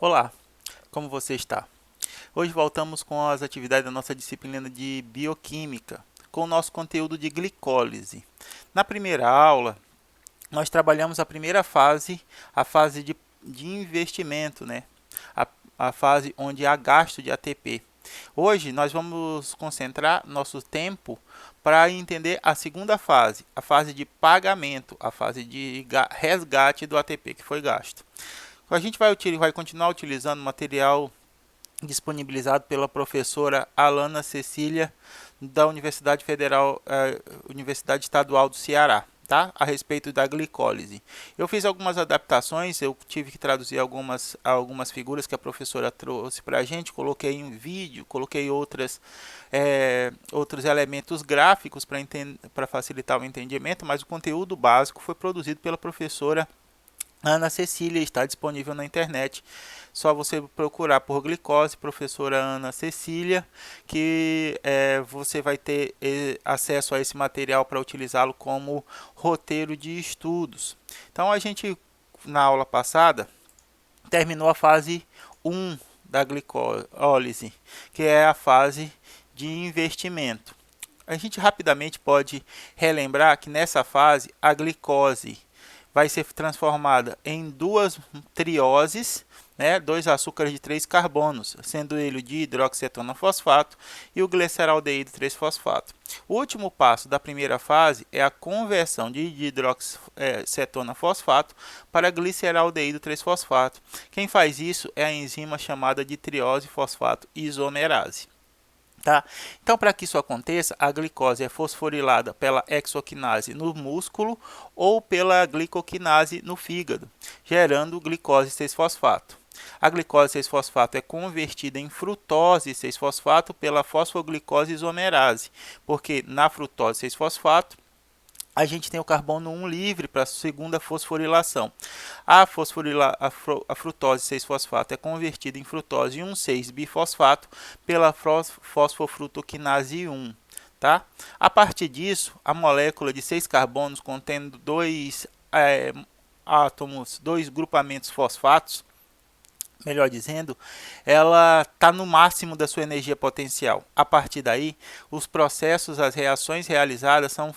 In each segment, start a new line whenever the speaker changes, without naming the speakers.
Olá, como você está? Hoje voltamos com as atividades da nossa disciplina de Bioquímica, com o nosso conteúdo de glicólise. Na primeira aula, nós trabalhamos a primeira fase, a fase de investimento, né? a, a fase onde há gasto de ATP. Hoje nós vamos concentrar nosso tempo para entender a segunda fase, a fase de pagamento, a fase de resgate do ATP que foi gasto. A gente vai continuar utilizando material disponibilizado pela professora Alana Cecília da Universidade Federal, Universidade Estadual do Ceará, tá? A respeito da glicólise. Eu fiz algumas adaptações, eu tive que traduzir algumas figuras que a professora trouxe para a gente, coloquei em vídeo, coloquei outros elementos gráficos para facilitar o entendimento, mas o conteúdo básico foi produzido pela professora Ana Cecília, está disponível na internet. Só você procurar por glicose, professora Ana Cecília, que você vai ter acesso a esse material para utilizá-lo como roteiro de estudos. Então a gente, na aula passada, terminou a fase 1 da glicólise, que é a fase de investimento. A gente rapidamente pode relembrar que nessa fase a glicose vai ser transformada em duas trioses, né, dois açúcares de 3 carbonos, sendo ele o dihidroxietonofosfato e o gliceraldeído 3-fosfato. O último passo da primeira fase é a conversão de dihidroxietonofosfato para gliceraldeído 3-fosfato. Quem faz isso é a enzima chamada de triose fosfato isomerase. Tá? Então, para que isso aconteça, a glicose é fosforilada pela hexoquinase no músculo ou pela glicoquinase no fígado, gerando glicose 6-fosfato. A glicose 6-fosfato é convertida em frutose 6-fosfato pela fosfoglicose isomerase, porque na frutose 6-fosfato a gente tem o carbono 1 livre para a segunda fosforilação. A frutose 6-fosfato é convertida em frutose 1,6-bifosfato pela fosfofrutoquinase 1. Tá? A partir disso, a molécula de 6 carbonos contendo dois átomos, dois grupamentos fosfatos, melhor dizendo, ela está no máximo da sua energia potencial. A partir daí, os processos, as reações realizadas são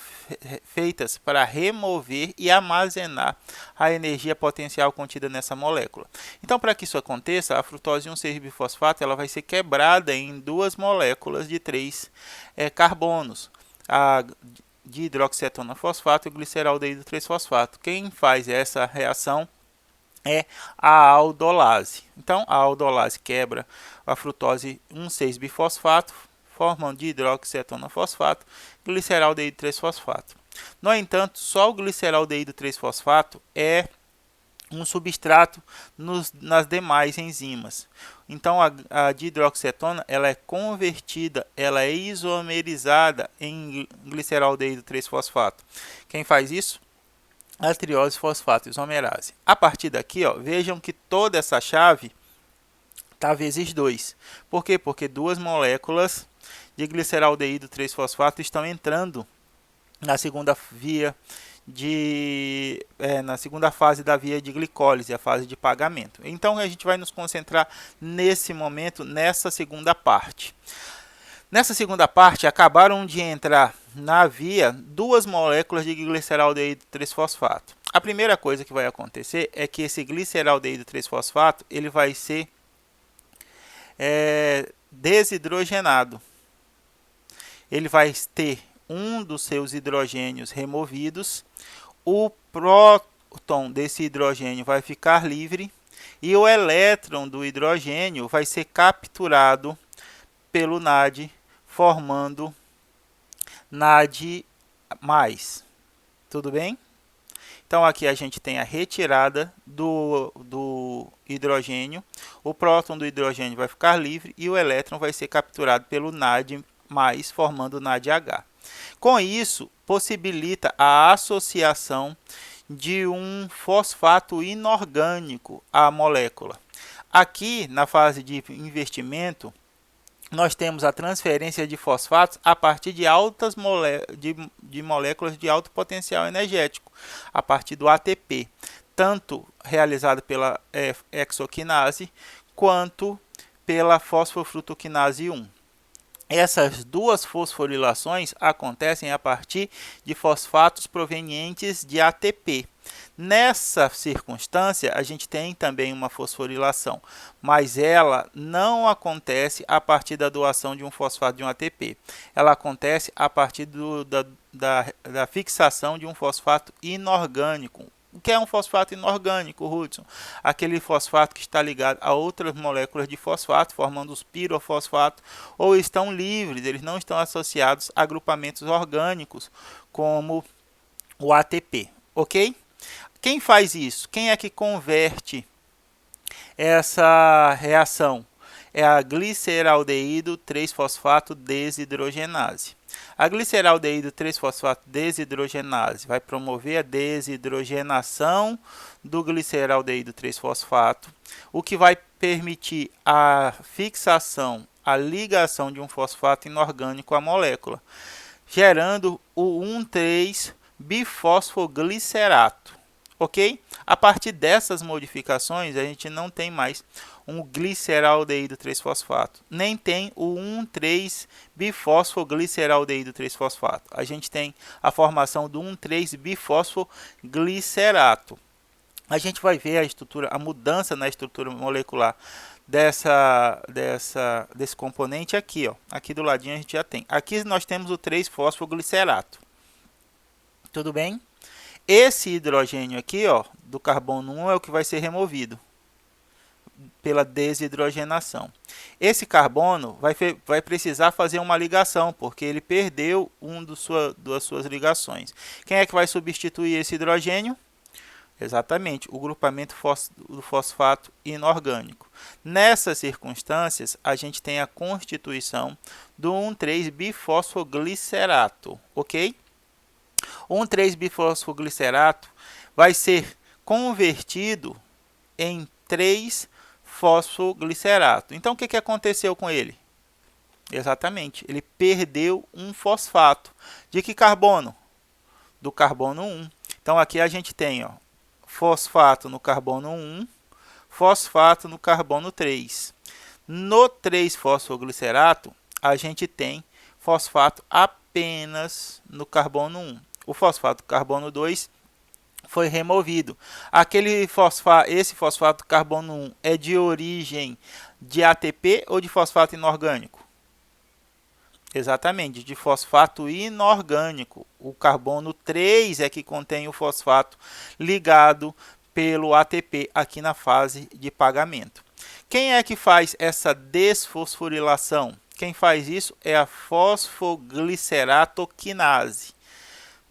feitas para remover e armazenar a energia potencial contida nessa molécula. Então, para que isso aconteça, a frutose 1,6-bifosfato ela vai ser quebrada em duas moléculas de 3 carbonos. A dihidroxietonofosfato e o gliceraldeído 3-fosfato. Quem faz essa reação é a aldolase. Então, a aldolase quebra a frutose 1,6-bifosfato, formando dihidroxietonofosfato, gliceraldeído 3-fosfato. No entanto, só o gliceraldeído 3-fosfato é um substrato nas demais enzimas. Então, a dihidroxietona ela é convertida, ela é isomerizada em gliceraldeído 3-fosfato. Quem faz isso? A triose fosfato isomerase. A partir daqui, ó, vejam que toda essa chave está vezes 2. Por quê? Porque duas moléculas de gliceraldeído 3-fosfato estão entrando na segunda via na segunda fase da via de glicólise, a fase de pagamento. Então a gente vai nos concentrar nesse momento, nessa segunda parte. Nessa segunda parte, acabaram de entrar na via duas moléculas de gliceraldeído 3-fosfato. A primeira coisa que vai acontecer é que esse gliceraldeído 3-fosfato ele vai ser desidrogenado. Ele vai ter um dos seus hidrogênios removidos, o próton desse hidrogênio vai ficar livre e o elétron do hidrogênio vai ser capturado pelo NAD, formando NAD+. Tudo bem? Então, aqui a gente tem a retirada do hidrogênio, o próton do hidrogênio vai ficar livre e o elétron vai ser capturado pelo NAD+, formando NADH. Com isso, possibilita a associação de um fosfato inorgânico à molécula. Aqui, na fase de investimento, nós temos a transferência de fosfatos a partir de moléculas de alto potencial energético, a partir do ATP. tanto realizada pela hexoquinase quanto pela fosfofrutoquinase 1. Essas duas fosforilações acontecem a partir de fosfatos provenientes de ATP. Nessa circunstância, a gente tem também uma fosforilação, mas ela não acontece a partir da doação de um fosfato de um ATP. Ela acontece a partir da fixação de um fosfato inorgânico. O que é um fosfato inorgânico, Hudson? Aquele fosfato que está ligado a outras moléculas de fosfato, formando os pirofosfatos, ou estão livres, eles não estão associados a agrupamentos orgânicos, como o ATP, ok? Quem faz isso? Quem é que converte essa reação? É a gliceraldeído 3-fosfato desidrogenase. A gliceraldeído 3-fosfato desidrogenase vai promover a desidrogenação do gliceraldeído 3-fosfato, o que vai permitir a fixação, a ligação de um fosfato inorgânico à molécula, gerando o 1,3-bifosfoglicerato. Ok? A partir dessas modificações, a gente não tem mais um gliceraldeído 3-fosfato, nem tem o 1,3-bifosfogliceraldeído 3-fosfato. A gente tem a formação do 1,3-bifosfoglicerato. A gente vai ver a estrutura, a mudança na estrutura molecular desse componente aqui, ó. Aqui do ladinho a gente já tem. Aqui nós temos o 3-fosfoglicerato. Tudo bem? Esse hidrogênio aqui, ó, do carbono 1 é o que vai ser removido pela desidrogenação. Esse carbono vai precisar fazer uma ligação, porque ele perdeu das suas ligações. Quem é que vai substituir esse hidrogênio? Exatamente, o grupamento do fosfato inorgânico. Nessas circunstâncias, a gente tem a constituição do 1,3-bifosfoglicerato, ok? O 1,3-bifosfoglicerato vai ser convertido em 3-fosfoglicerato. Então, o que aconteceu com ele? Exatamente, ele perdeu um fosfato. De que carbono? Do carbono 1. Então, aqui a gente tem, ó, fosfato no carbono 1, fosfato no carbono 3. No 3-fosfoglicerato, a gente tem fosfato apenas no carbono 1. O fosfato do carbono 2 foi removido. Esse fosfato carbono 1 é de origem de ATP ou de fosfato inorgânico? Exatamente, de fosfato inorgânico. O carbono 3 é que contém o fosfato ligado pelo ATP aqui na fase de pagamento. Quem é que faz essa desfosforilação? Quem faz isso é a fosfogliceratoquinase.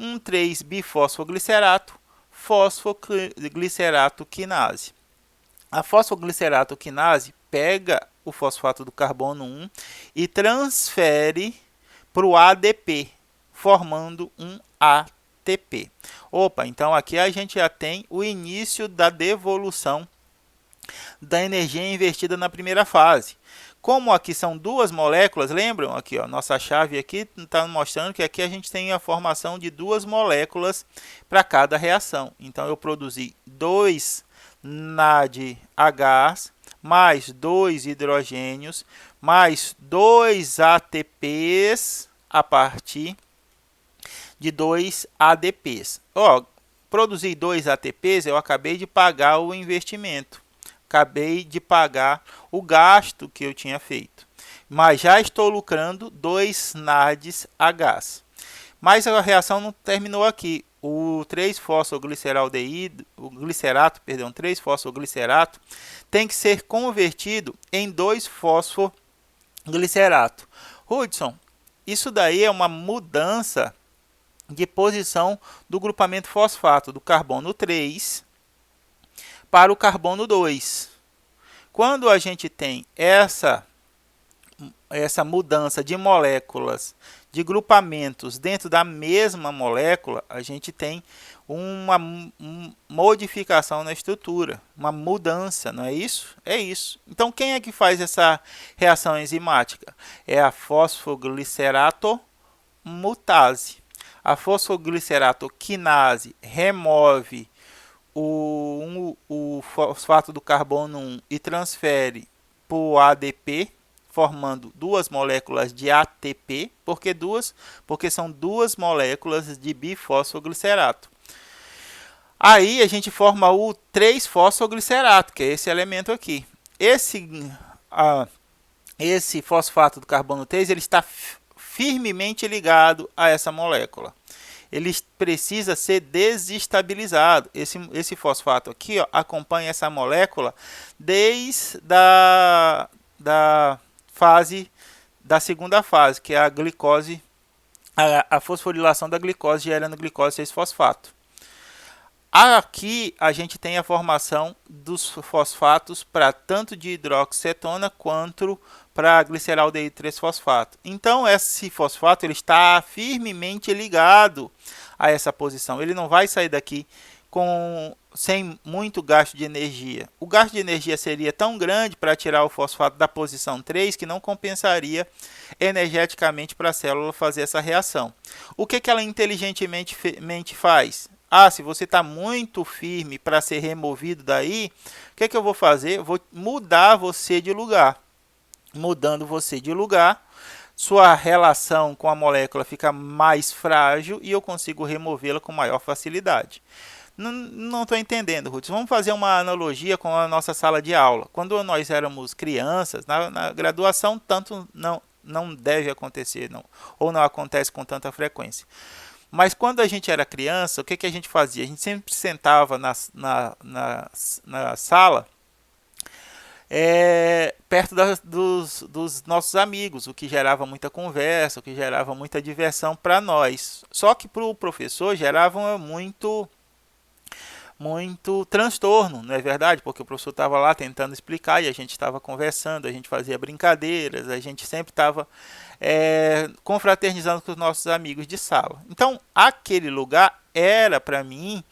1,3-bifosfoglicerato, fosfogliceratoquinase. A fosfogliceratoquinase pega o fosfato do carbono 1 e transfere para o ADP, formando um ATP. Opa, então aqui a gente já tem o início da devolução da energia invertida na primeira fase. Como aqui são duas moléculas, lembram? Aqui, ó, nossa chave aqui está mostrando que aqui a gente tem a formação de duas moléculas para cada reação. Então, eu produzi 2 NADH mais 2 hidrogênios mais 2 ATPs a partir de 2 ADPs. Ó, produzir 2 ATPs, eu acabei de pagar o investimento. Acabei de pagar o gasto que eu tinha feito. Mas já estou lucrando 2 NADH. Mas a reação não terminou aqui. O 3-fosfogliceraldeído, o glicerato, perdão, 3-fosfoglicerato tem que ser convertido em 2-fosfoglicerato. Hudson, isso daí é uma mudança de posição do grupamento fosfato do carbono 3 para o carbono 2. Quando a gente tem essa mudança de moléculas, de grupamentos dentro da mesma molécula, a gente tem uma modificação na estrutura, uma mudança, não é isso? É isso. Então, quem é que faz essa reação enzimática? É a fosfogliceratomutase. A fosfogliceratoquinase remove o fosfato do carbono 1 e transfere para o ADP, formando duas moléculas de ATP. Por que duas? Porque são duas moléculas de bifosfoglicerato. Aí a gente forma o 3-fosfoglicerato, que é esse elemento aqui. Esse fosfato do carbono 3 ele está firmemente ligado a essa molécula. Ele precisa ser desestabilizado. Esse fosfato aqui, ó, acompanha essa molécula desde da fase da segunda fase, que é a glicose, a fosforilação da glicose gerando glicose 6-fosfato. Aqui a gente tem a formação dos fosfatos para tanto de hidroxicetona quanto para gliceraldeído 3-fosfato. Então esse fosfato ele está firmemente ligado a essa posição. Ele não vai sair daqui sem muito gasto de energia. O gasto de energia seria tão grande para tirar o fosfato da posição 3 que não compensaria energeticamente para a célula fazer essa reação. O que ela inteligentemente faz? Se você está muito firme para ser removido daí, o que eu vou fazer? Eu vou mudar você de lugar. Mudando você de lugar, sua relação com a molécula fica mais frágil e eu consigo removê-la com maior facilidade. Não estou entendendo, Ruth. Vamos fazer uma analogia com a nossa sala de aula. Quando nós éramos crianças, na graduação, tanto não deve acontecer, ou não acontece com tanta frequência. Mas quando a gente era criança, o que a gente fazia? A gente sempre sentava na sala perto dos nossos amigos, o que gerava muita conversa, o que gerava muita diversão para nós. Só que para o professor gerava muito transtorno, não é verdade? Porque o professor estava lá tentando explicar e a gente estava conversando, a gente fazia brincadeiras, a gente sempre estava confraternizando com os nossos amigos de sala. Então, aquele lugar era para mim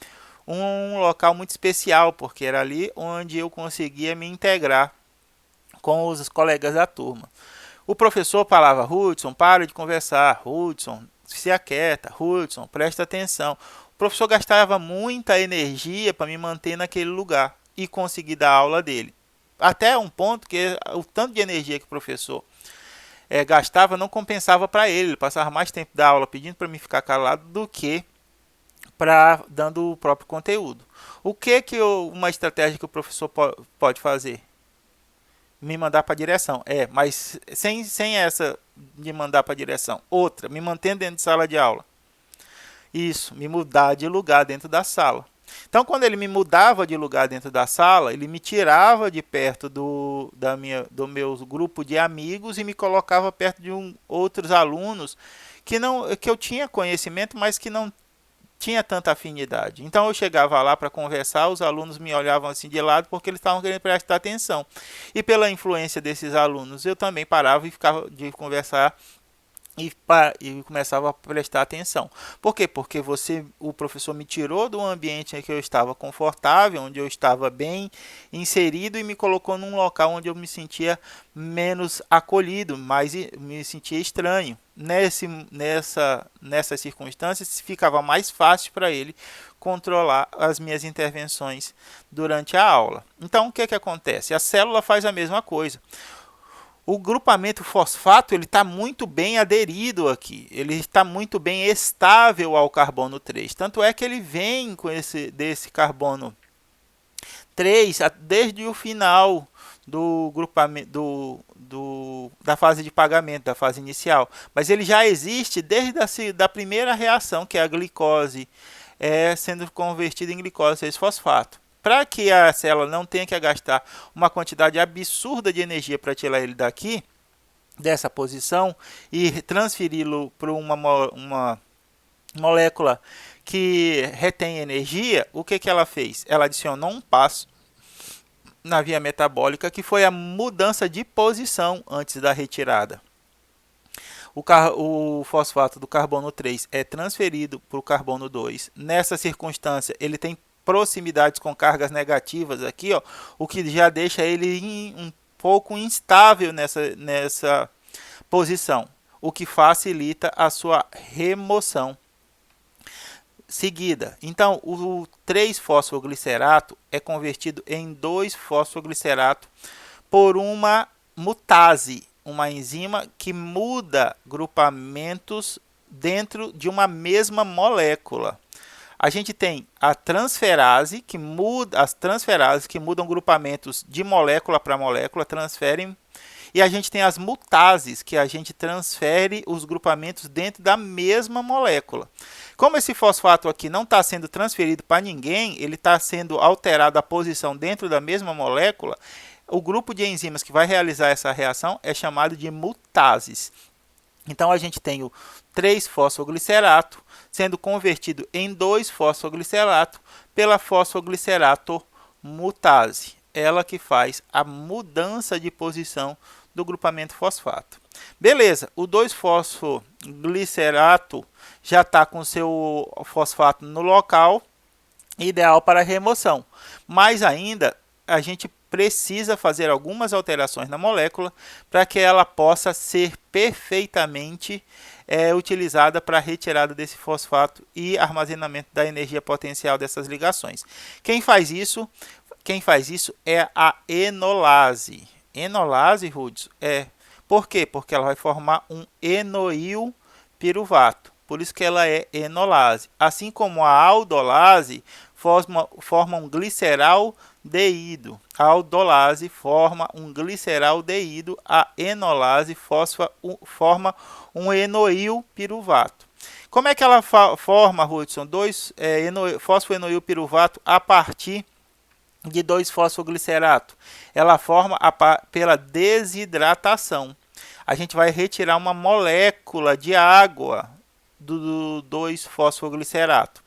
um local muito especial, porque era ali onde eu conseguia me integrar com os colegas da turma. O professor falava: Hudson, para de conversar, Hudson, se aquieta, Hudson, presta atenção. O professor gastava muita energia para me manter naquele lugar e conseguir dar a aula dele. Até um ponto que o tanto de energia que o professor gastava não compensava para ele. Ele passava mais tempo da aula pedindo para mim ficar calado do que dando o próprio conteúdo. Uma estratégia que o professor pode fazer? Me mandar para a direção. Mas sem essa de mandar para a direção. Outra, me manter dentro de sala de aula. Isso, me mudar de lugar dentro da sala. Então, quando ele me mudava de lugar dentro da sala, ele me tirava de perto do meu grupo de amigos e me colocava perto de outros alunos que eu tinha conhecimento, mas que não tinha tanta afinidade. Então eu chegava lá para conversar, os alunos me olhavam assim de lado porque eles estavam querendo prestar atenção. E pela influência desses alunos, eu também parava e ficava de conversar e começava a prestar atenção. Por quê? Porque o professor me tirou do ambiente em que eu estava confortável, onde eu estava bem inserido e me colocou num local onde eu me sentia menos acolhido, mas me sentia estranho. Nessas circunstâncias, ficava mais fácil para ele controlar as minhas intervenções durante a aula. Então, o que acontece? A célula faz a mesma coisa. O grupamento fosfato está muito bem aderido aqui, ele está muito bem estável ao carbono 3. Tanto é que ele vem desse carbono 3 desde o final do grupamento da fase de pagamento, da fase inicial. Mas ele já existe desde da primeira reação, que é a glicose sendo convertida em glicose 6-fosfato. Para que a célula não tenha que gastar uma quantidade absurda de energia para tirar ele daqui, dessa posição, e transferi-lo para uma molécula que retém energia, o que ela fez? Ela adicionou um passo na via metabólica, que foi a mudança de posição antes da retirada. O fosfato do carbono 3 é transferido para o carbono 2. Nessa circunstância, ele tem proximidades com cargas negativas aqui, ó, o que já deixa ele um pouco instável nessa posição, o que facilita a sua remoção. seguida. Então, o 3-fosfoglicerato é convertido em 2-fosfoglicerato por uma mutase, uma enzima que muda grupamentos dentro de uma mesma molécula. A gente tem a transferase, que muda, as transferases que mudam grupamentos de molécula para molécula, transferem. E a gente tem as mutases, que a gente transfere os grupamentos dentro da mesma molécula. Como esse fosfato aqui não está sendo transferido para ninguém, ele está sendo alterado a posição dentro da mesma molécula, o grupo de enzimas que vai realizar essa reação é chamado de mutases. Então, a gente tem o 3-fosfoglicerato sendo convertido em 2-fosfoglicerato pela fosfoglicerato mutase. Ela que faz a mudança de posição do grupamento fosfato. Beleza, o 2-fosfoglicerato já está com seu fosfato no local, ideal para remoção. Mas ainda a gente precisa fazer algumas alterações na molécula para que ela possa ser perfeitamente utilizada para a retirada desse fosfato e armazenamento da energia potencial dessas ligações. Quem faz isso é a enolase. Enolase, Rudes, por quê? Porque ela vai formar um enoil piruvato. Por isso que ela é enolase. Assim como a aldolase forma um gliceraldeído. A aldolase forma um gliceraldeído. A enolase forma um enoil piruvato. Como é que ela forma, Hudson, fosfoenoil piruvato a partir de 2-fosfoglicerato? Ela forma pela desidratação. A gente vai retirar uma molécula de água do 2-fosfoglicerato.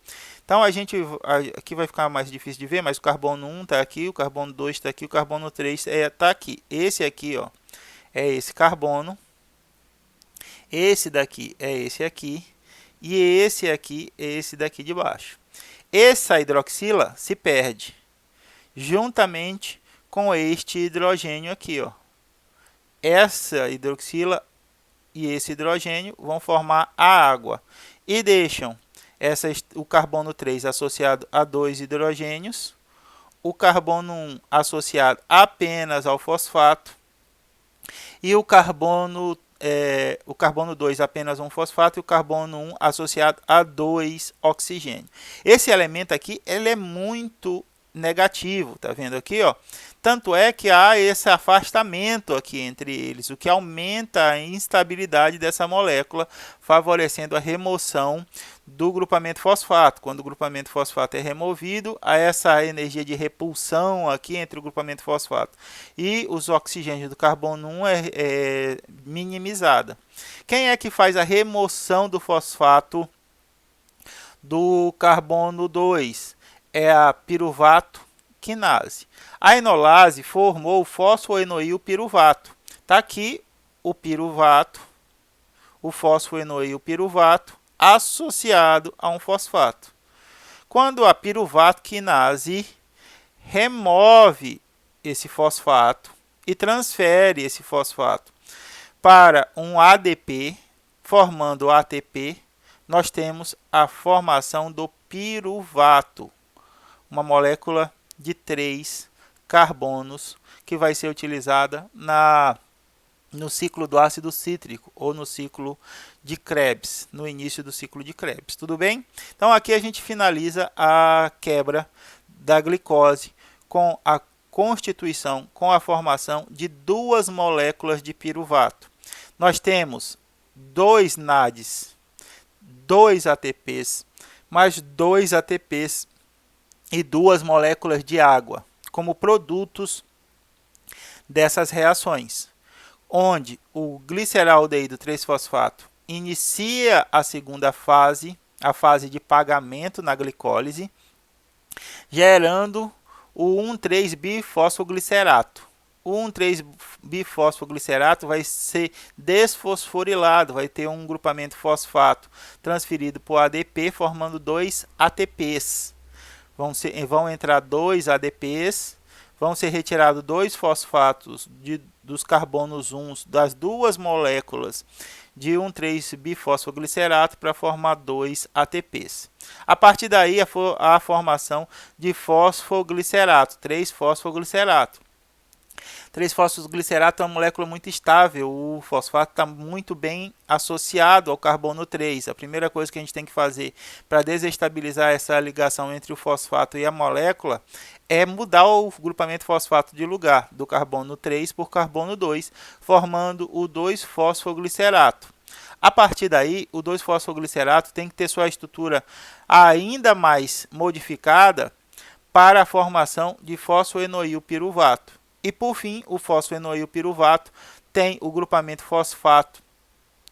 Então, aqui vai ficar mais difícil de ver, mas o carbono 1 está aqui, o carbono 2 está aqui, o carbono 3 está aqui. Esse aqui, ó, é esse carbono, esse daqui é esse aqui, e esse aqui é esse daqui de baixo. Essa hidroxila se perde juntamente com este hidrogênio aqui, ó. Essa hidroxila e esse hidrogênio vão formar a água e deixam o carbono 3 associado a 2 hidrogênios, o carbono 1 associado apenas ao fosfato e o carbono 2 apenas um fosfato e o carbono 1 associado a 2 oxigênio. Esse elemento aqui ele é muito negativo, tá vendo aqui, ó? Tanto é que há esse afastamento aqui entre eles, o que aumenta a instabilidade dessa molécula, favorecendo a remoção do grupamento fosfato. Quando o grupamento fosfato é removido, há essa energia de repulsão aqui entre o grupamento fosfato e os oxigênios do carbono 1 é minimizada. Quem é que faz a remoção do fosfato do carbono 2? É a piruvato quinase. A enolase formou o fosfoenoil piruvato. Está aqui o piruvato, o fosfoenoil piruvato associado a um fosfato. Quando a piruvato quinase remove esse fosfato e transfere esse fosfato para um ADP, formando o ATP, nós temos a formação do piruvato, uma molécula de 3 carbonos que vai ser utilizada no ciclo do ácido cítrico ou no ciclo de Krebs, no início do ciclo de Krebs. Tudo bem? Então aqui a gente finaliza a quebra da glicose com a constituição, com a formação de 2 moléculas de piruvato. Nós temos 2 NADs, 2 ATPs, mais 2 ATPs e 2 moléculas de água como produtos dessas reações, onde o gliceraldeído 3-fosfato inicia a segunda fase, a fase de pagamento na glicólise, gerando o 1,3-bifosfoglicerato. O 1,3-bifosfoglicerato vai ser desfosforilado, vai ter um grupamento fosfato transferido para o ADP, formando 2 ATPs. Vão entrar 2 ADPs, vão ser retirados 2 fosfatos dos carbonos 1 das duas moléculas de 1,3-bifosfoglicerato para formar 2 ATPs. A partir daí, a formação de fosfoglicerato, 3-fosfoglicerato. 3-fosfoglicerato é uma molécula muito estável, o fosfato está muito bem associado ao carbono 3. A primeira coisa que a gente tem que fazer para desestabilizar essa ligação entre o fosfato e a molécula é mudar o grupamento fosfato de lugar, do carbono 3 por carbono 2, formando o 2-fosfoglicerato. A partir daí, o 2-fosfoglicerato tem que ter sua estrutura ainda mais modificada para a formação de fosfoenoilpiruvato. E por fim, o fosfoenoilpiruvato tem o grupamento fosfato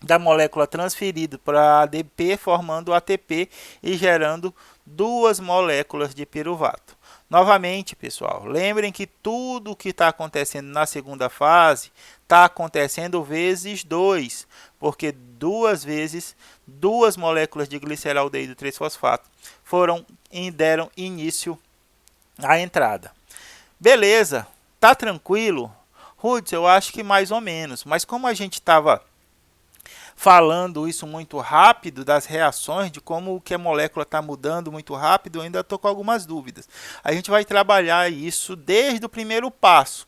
da molécula transferido para ADP, formando ATP e gerando 2 moléculas de piruvato. Novamente, pessoal, lembrem que tudo o que está acontecendo na segunda fase está acontecendo vezes 2, porque 2 vezes 2 moléculas de gliceraldeído 3-fosfato deram início à entrada. Beleza, tá tranquilo? Rudes, eu acho que mais ou menos, mas como a gente estava falando isso muito rápido, das reações, de como que a molécula está mudando muito rápido, eu ainda estou com algumas dúvidas. A gente vai trabalhar isso desde o primeiro passo,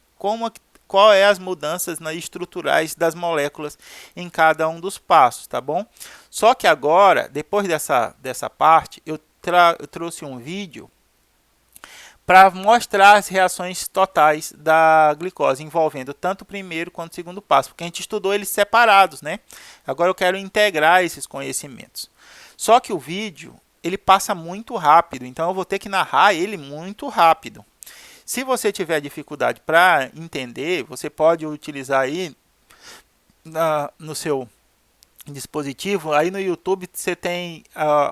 qual é as mudanças estruturais das moléculas em cada um dos passos, tá bom? Só que agora, depois dessa parte, eu trouxe um vídeo para mostrar as reações totais da glicose, envolvendo tanto o primeiro quanto o segundo passo, porque a gente estudou eles separados, né? Agora eu quero integrar esses conhecimentos. Só que o vídeo, ele passa muito rápido, então eu vou ter que narrar ele muito rápido. Se você tiver dificuldade para entender, você pode utilizar aí no seu dispositivo, aí no YouTube você tem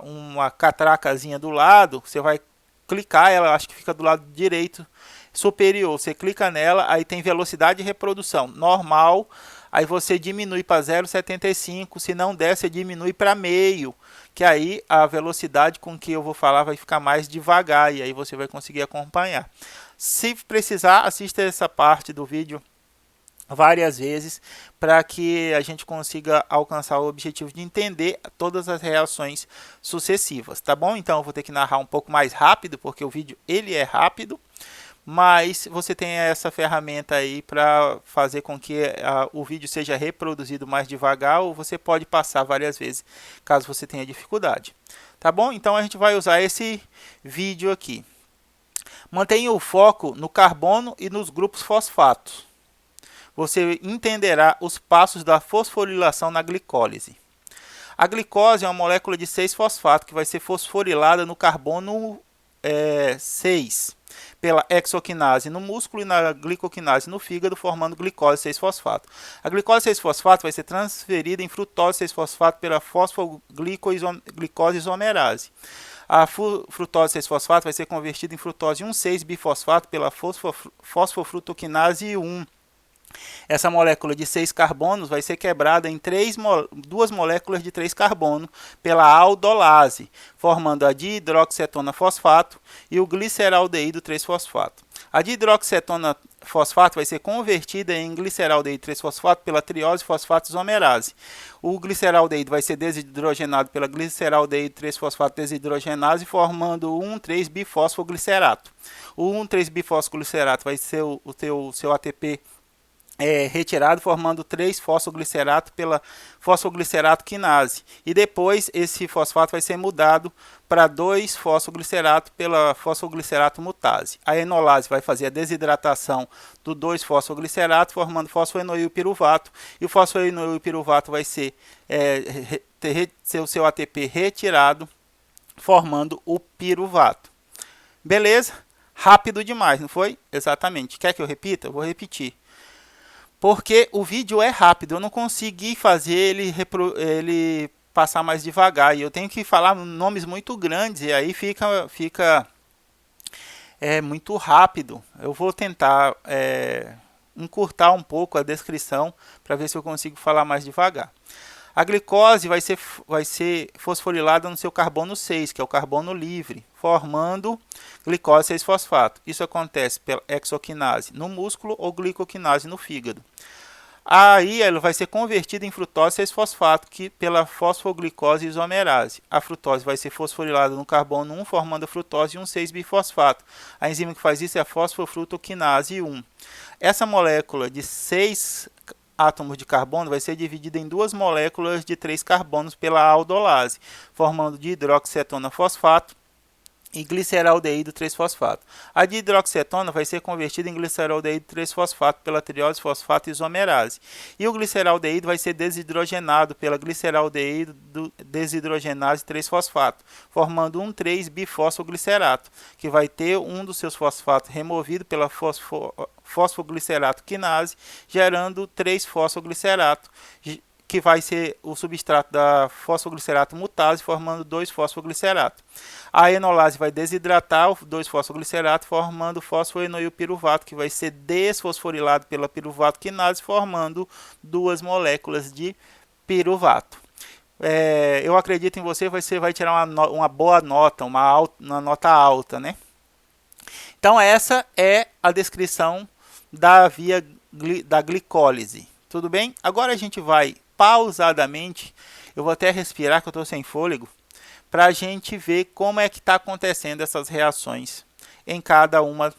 uma catracazinha do lado, você vai clicar, ela acho que fica do lado direito superior, você clica nela, aí tem velocidade de reprodução normal, aí você diminui para 0,75, se não der, você diminui para meio, que aí a velocidade com que eu vou falar vai ficar mais devagar, e aí você vai conseguir acompanhar. Se precisar, assista essa parte do vídeo várias vezes para que a gente consiga alcançar o objetivo de entender todas as reações sucessivas, tá bom? Então eu vou ter que narrar um pouco mais rápido, porque o vídeo ele é rápido, mas você tem essa ferramenta aí para fazer com que o vídeo seja reproduzido mais devagar, ou você pode passar várias vezes, caso você tenha dificuldade, tá bom? Então a gente vai usar esse vídeo aqui. Mantenha o foco no carbono e nos grupos fosfatos. Você entenderá os passos da fosforilação na glicólise. A glicose é uma molécula de 6-fosfato que vai ser fosforilada no carbono 6 pela hexoquinase no músculo e na glicoquinase no fígado, formando glicose 6-fosfato. A glicose 6-fosfato vai ser transferida em frutose 6-fosfato pela fosfoglicose isomerase. A frutose 6-fosfato vai ser convertida em frutose 1,6-bifosfato pela fosfofrutoquinase 1. Essa molécula de 6 carbonos vai ser quebrada em 2 moléculas de 3 carbono pela aldolase, formando a dihidroxicetona fosfato e o gliceraldeído 3-fosfato. A dihidroxicetona fosfato vai ser convertida em gliceraldeído 3-fosfato pela triose fosfato isomerase. O gliceraldeído vai ser desidrogenado pela gliceraldeído 3-fosfato desidrogenase, formando o 1,3-bifosfoglicerato. O 1,3-bifosfoglicerato vai ser o seu ATP retirado, formando 3-fosfoglicerato pela fosfoglicerato quinase. E depois esse fosfato vai ser mudado para 2-fosfoglicerato pela fosfoglicerato mutase. A enolase vai fazer a desidratação do 2-fosfoglicerato, formando fosfoenoilpiruvato. E o fosfoenoilpiruvato vai ser ter o seu ATP retirado, formando o piruvato. Beleza? Rápido demais, não foi? Exatamente. Quer que eu repita? Eu vou repetir. Porque o vídeo é rápido, eu não consegui fazer ele passar mais devagar. E eu tenho que falar nomes muito grandes, e aí fica muito rápido. Eu vou tentar encurtar um pouco a descrição, para ver se eu consigo falar mais devagar. A glicose vai ser fosforilada no seu carbono 6, que é o carbono livre, formando glicose 6-fosfato. Isso acontece pela hexoquinase no músculo ou glicoquinase no fígado. Aí ela vai ser convertida em frutose 6-fosfato pela fosfoglicose isomerase. A frutose vai ser fosforilada no carbono 1, formando a frutose e um 6-bifosfato. A enzima que faz isso é a fosfofrutoquinase 1. Essa molécula de 6 átomos de carbono vai ser dividida em duas moléculas de 3 carbonos pela aldolase, formando dihidroxicetona fosfato e gliceraldeído 3-fosfato. A dihidroxicetona vai ser convertida em gliceraldeído 3-fosfato pela triose fosfato isomerase. E o gliceraldeído vai ser desidrogenado pela gliceraldeído desidrogenase 3-fosfato, formando um 3-bifosfoglicerato, que vai ter um dos seus fosfatos removido pela fosfoglicerato quinase, gerando 3-fosfoglicerato, que vai ser o substrato da fosfoglicerato mutase, formando 2-fosfoglicerato. A enolase vai desidratar o 2-fosfoglicerato, formando fosfoenoilpiruvato, que vai ser desfosforilado pela piruvato quinase, formando duas moléculas de piruvato. Eu acredito em você, você vai tirar uma boa nota, uma nota alta, né? Então essa é a descrição da via da glicólise. Tudo bem? Agora a gente vai pausadamente, eu vou até respirar que eu estou sem fôlego, para a gente ver como é que está acontecendo essas reações em cada uma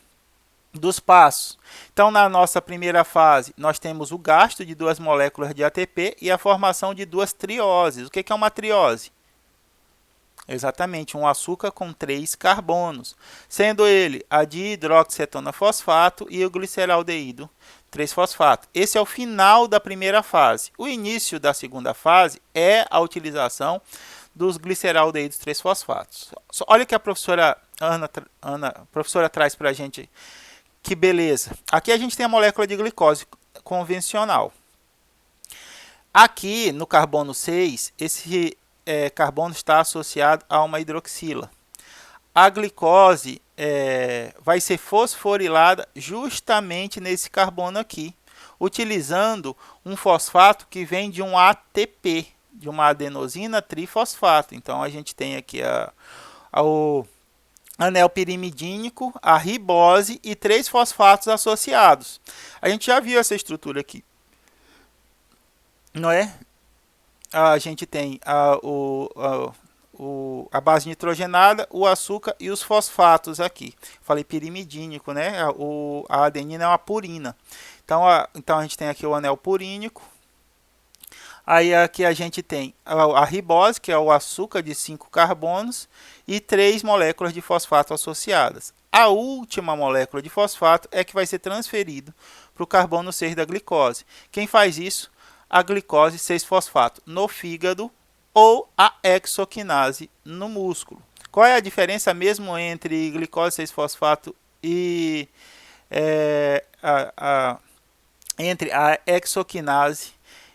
dos passos. Então, na nossa primeira fase, nós temos o gasto de duas moléculas de ATP e a formação de duas trioses. O que é uma triose? Exatamente, um açúcar com 3 carbonos, sendo ele a dihidroxicetona fosfato e o gliceraldeído 3-fosfato. Esse é o final da primeira fase. O início da segunda fase é a utilização dos gliceraldeídos 3-fosfatos. Olha o que a professora Ana traz para a gente. Que beleza! Aqui a gente tem a molécula de glicose convencional. Aqui no carbono 6, esse carbono está associado a uma hidroxila. A glicose vai ser fosforilada justamente nesse carbono aqui, utilizando um fosfato que vem de um ATP, de uma adenosina trifosfato. Então a gente tem aqui o anel pirimidínico, a ribose e 3 fosfatos associados. A gente já viu essa estrutura aqui, não é? A gente tem a base nitrogenada, o açúcar e os fosfatos aqui. Falei pirimidínico, né? A adenina é uma purina. Então a gente tem aqui o anel purínico. Aí aqui a gente tem a ribose, que é o açúcar de 5 carbonos, e 3 moléculas de fosfato associadas. A última molécula de fosfato é que vai ser transferido para o carbono 6 da glicose. Quem faz isso? A glicose 6-fosfato no fígado ou a hexoquinase no músculo. Qual é a diferença mesmo entre glicose 6-fosfato e entre a hexoquinase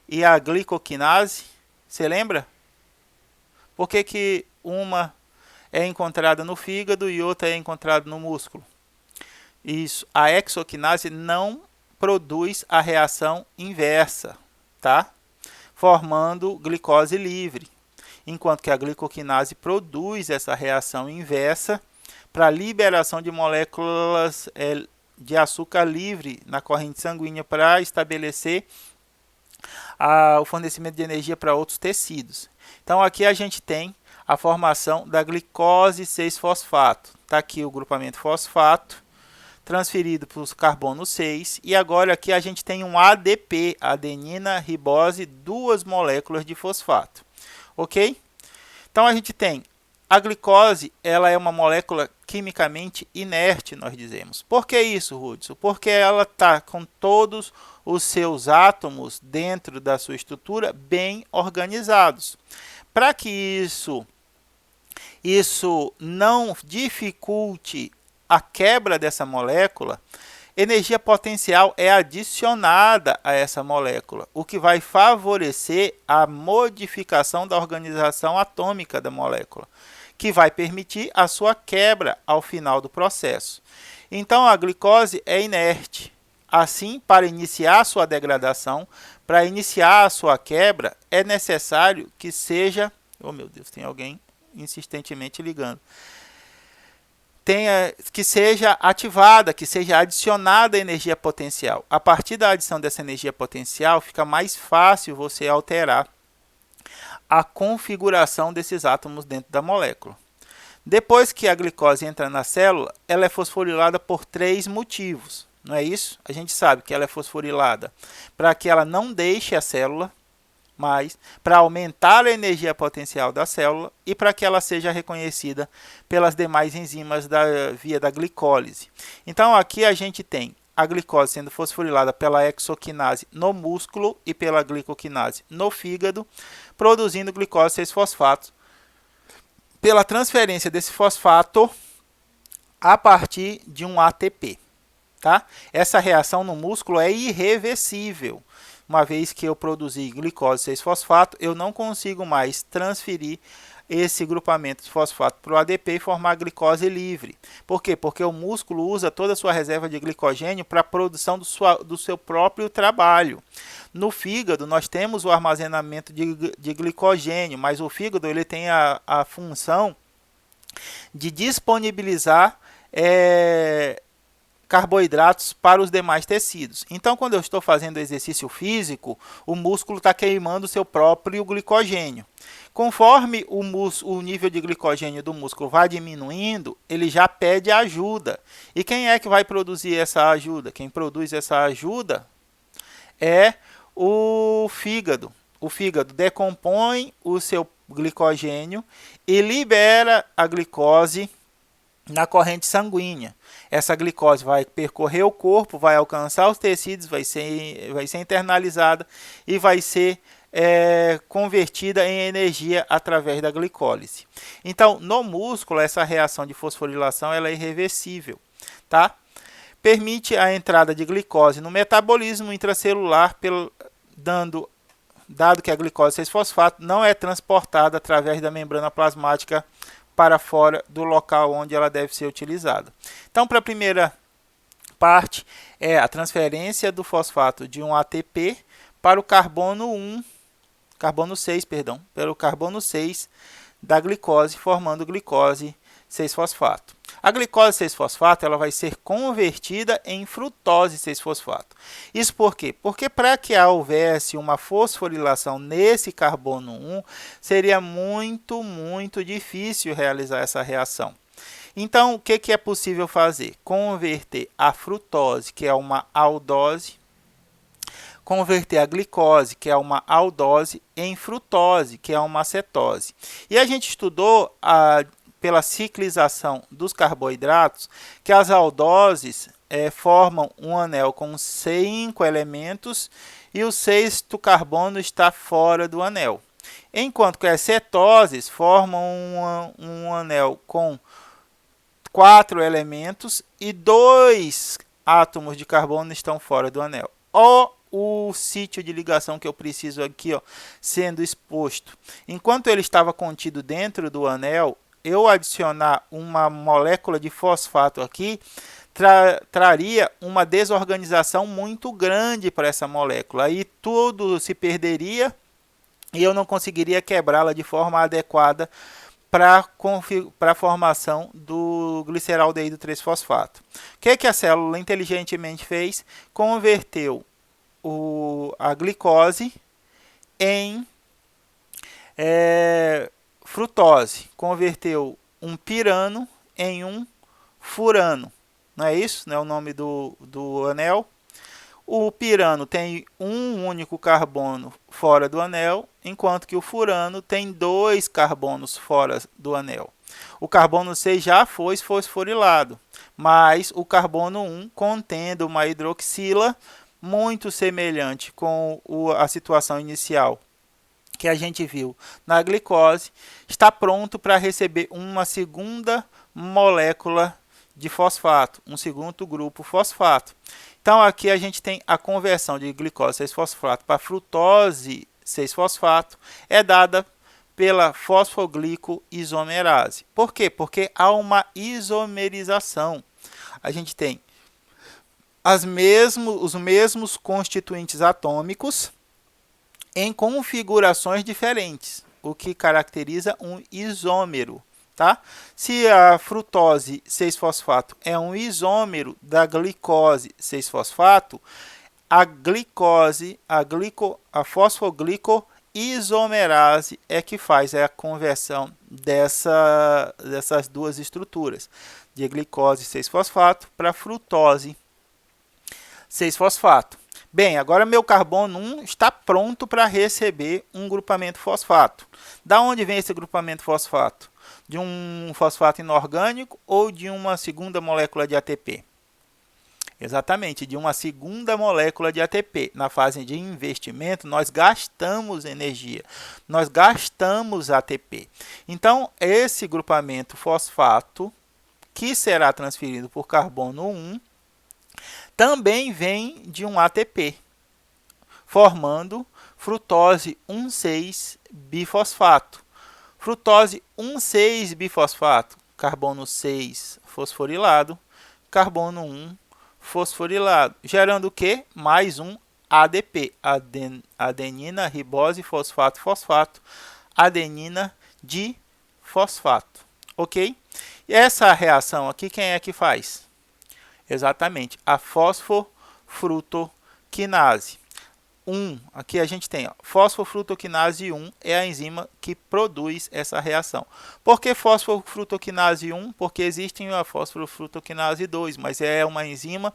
e a glicoquinase? Você lembra? Por que uma é encontrada no fígado e outra é encontrada no músculo? Isso, a hexoquinase não produz a reação inversa, tá? Formando glicose livre, enquanto que a glicoquinase produz essa reação inversa para liberação de moléculas de açúcar livre na corrente sanguínea para estabelecer o fornecimento de energia para outros tecidos. Então aqui a gente tem a formação da glicose 6-fosfato. Está aqui o grupamento fosfato transferido para os carbono 6 e agora aqui a gente tem um ADP, adenina, ribose, 2 moléculas de fosfato. Ok? Então a gente tem a glicose, ela é uma molécula quimicamente inerte, nós dizemos. Por que isso, Hudson? Porque ela está com todos os seus átomos dentro da sua estrutura bem organizados. Para que isso não dificulte a quebra dessa molécula, energia potencial é adicionada a essa molécula, o que vai favorecer a modificação da organização atômica da molécula, que vai permitir a sua quebra ao final do processo. Então a glicose é inerte. Assim, para iniciar a sua degradação, para iniciar a sua quebra, é necessário que seja... Oh, meu Deus, tem alguém insistentemente ligando. Que seja ativada, que seja adicionada energia potencial. A partir da adição dessa energia potencial, fica mais fácil você alterar a configuração desses átomos dentro da molécula. Depois que a glicose entra na célula, ela é fosforilada por 3 motivos. Não é isso? A gente sabe que ela é fosforilada para que ela não deixe a célula, mas para aumentar a energia potencial da célula e para que ela seja reconhecida pelas demais enzimas da via da glicólise. Então aqui a gente tem a glicose sendo fosforilada pela hexoquinase no músculo e pela glicoquinase no fígado, produzindo glicose 6-fosfato, pela transferência desse fosfato a partir de um ATP. Tá? Essa reação no músculo é irreversível. Uma vez que eu produzi glicose 6-fosfato, eu não consigo mais transferir esse grupamento de fosfato para o ADP e formar glicose livre. Por quê? Porque o músculo usa toda a sua reserva de glicogênio para a produção do seu próprio trabalho. No fígado, nós temos o armazenamento de glicogênio, mas o fígado ele tem a função de disponibilizar carboidratos para os demais tecidos. Então, quando eu estou fazendo exercício físico, o músculo está queimando o seu próprio glicogênio. Conforme o nível de glicogênio do músculo vai diminuindo, ele já pede ajuda. E quem é que vai produzir essa ajuda? Quem produz essa ajuda é o fígado. O fígado decompõe o seu glicogênio e libera a glicose na corrente sanguínea. Essa glicose vai percorrer o corpo, vai alcançar os tecidos, vai ser internalizada e vai ser convertida em energia através da glicólise. Então, no músculo, essa reação de fosforilação ela é irreversível. Tá? Permite a entrada de glicose no metabolismo intracelular, dado que a glicose 6-fosfato não é transportada através da membrana plasmática para fora do local onde ela deve ser utilizada. Então, para a primeira parte, é a transferência do fosfato de um ATP para o carbono 6, pelo carbono 6 da glicose, formando glicose 6-fosfato. A glicose 6-fosfato ela vai ser convertida em frutose 6-fosfato. Isso por quê? Porque para que houvesse uma fosforilação nesse carbono 1, seria muito difícil realizar essa reação. Então, o que é possível fazer? Converter a frutose, que é uma aldose, converter a glicose, que é uma aldose, em frutose, que é uma acetose. E a gente estudou pela ciclização dos carboidratos, que as aldoses formam um anel com 5 elementos e o 6º carbono está fora do anel. Enquanto que as cetoses formam um anel com 4 elementos e 2 átomos de carbono estão fora do anel. O sítio de ligação que eu preciso aqui, sendo exposto. Enquanto ele estava contido dentro do anel, eu adicionar uma molécula de fosfato aqui, traria uma desorganização muito grande para essa molécula. Aí tudo se perderia e eu não conseguiria quebrá-la de forma adequada para a formação do gliceraldeído 3-fosfato. O que a célula inteligentemente fez? Converteu a glicose em frutose, converteu um pirano em um furano. Não é isso? Não é o nome do anel? O pirano tem um único carbono fora do anel, enquanto que o furano tem 2 carbonos fora do anel. O carbono 6 já foi fosforilado, mas o carbono 1, contendo uma hidroxila, muito semelhante com a situação inicial que a gente viu na glicose, está pronto para receber uma segunda molécula de fosfato, um segundo grupo fosfato. Então aqui a gente tem a conversão de glicose 6-fosfato para frutose 6-fosfato, é dada pela fosfoglicoisomerase. Por quê? Porque há uma isomerização. A gente tem os mesmos constituintes atômicos em configurações diferentes, o que caracteriza um isômero. Tá? Se a frutose 6-fosfato é um isômero da glicose 6-fosfato, a fosfoglicoisomerase é que faz a conversão dessas duas estruturas, de glicose 6-fosfato para frutose 6-fosfato. Bem, agora meu carbono 1 está pronto para receber um grupamento fosfato. Da onde vem esse grupamento fosfato? De um fosfato inorgânico ou de uma segunda molécula de ATP? Exatamente, de uma segunda molécula de ATP. Na fase de investimento, nós gastamos energia, nós gastamos ATP. Então, esse grupamento fosfato, que será transferido por carbono 1, também vem de um ATP, formando frutose 1,6-bifosfato. Frutose 1,6-bifosfato, carbono 6 fosforilado, carbono 1 fosforilado, gerando o quê? Mais um ADP, adenina, ribose, fosfato, fosfato, adenina difosfato, ok? E essa reação aqui, quem é que faz? Exatamente, a fosfofrutoquinase. Aqui a gente tem fosfofrutoquinase 1 é a enzima que produz essa reação. Por que fosfofrutoquinase 1? Porque existe a fosfofrutoquinase 2, mas é uma enzima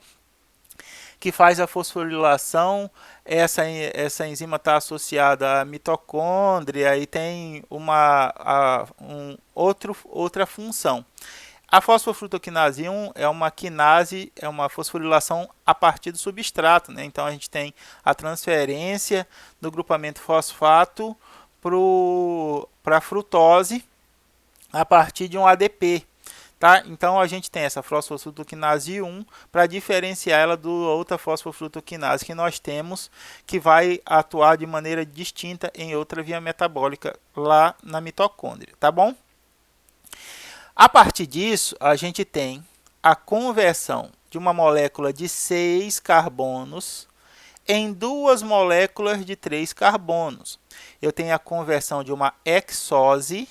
que faz a fosforilação. Essa enzima está associada à mitocôndria e tem outra função. A fosfofrutoquinase 1 é uma quinase, é uma fosforilação a partir do substrato, né? Então a gente tem a transferência do grupamento fosfato para a frutose a partir de um ADP. Tá? Então a gente tem essa fosfofrutoquinase 1 para diferenciar ela da outra fosfofrutoquinase que nós temos, que vai atuar de maneira distinta em outra via metabólica lá na mitocôndria, tá bom? A partir disso, a gente tem a conversão de uma molécula de 6 carbonos em 2 moléculas de 3 carbonos. Eu tenho a conversão de uma hexose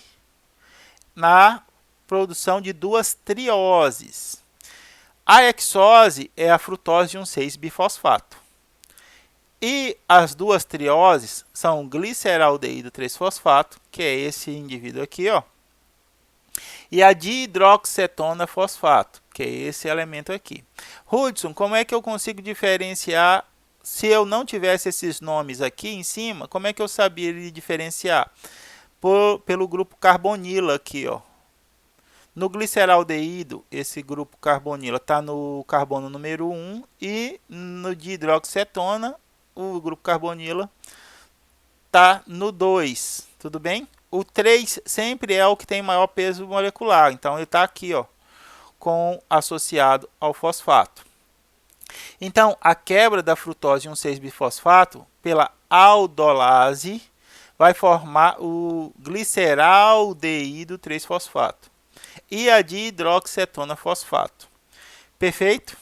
na produção de 2 trioses. A hexose é a frutose de 1,6-bifosfato. E as 2 trioses são gliceraldeído 3-fosfato, que é esse indivíduo aqui, ó, e a dihidroxetona fosfato, que é esse elemento aqui. Hudson, como é que eu consigo diferenciar? Se eu não tivesse esses nomes aqui em cima, como é que eu saberia diferenciar? Pelo grupo carbonila aqui, ó. No gliceraldeído, esse grupo carbonila está no carbono número 1 e no dihidroxetona, o grupo carbonila está no 2, tudo bem? O 3 sempre é o que tem maior peso molecular, então ele está aqui, ó, associado ao fosfato. Então, a quebra da frutose 1,6-bifosfato pela aldolase vai formar o gliceraldeído 3-fosfato e a dihidroxetona fosfato. Perfeito?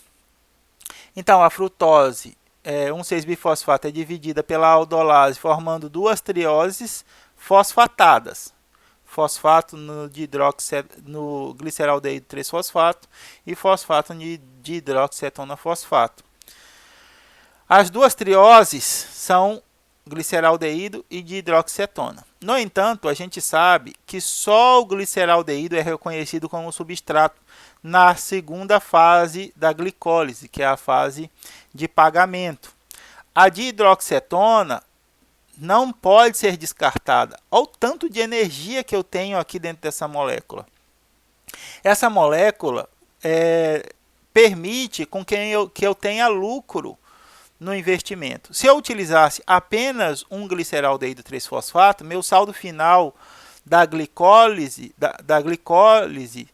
Então, a frutose 1,6-bifosfato é dividida pela aldolase, formando 2 trioses fosfatadas. Fosfato no gliceraldeído 3-fosfato e fosfato no dihidroxetona fosfato. As 2 trioses são gliceraldeído e dihidroxetona. No entanto, a gente sabe que só o gliceraldeído é reconhecido como substrato na segunda fase da glicólise, que é a fase de pagamento. A dihidroxetona não pode ser descartada. Olha o tanto de energia que eu tenho aqui dentro dessa molécula. Essa molécula permite que eu tenha lucro no investimento. Se eu utilizasse apenas um gliceraldeído 3-fosfato, meu saldo final da glicólise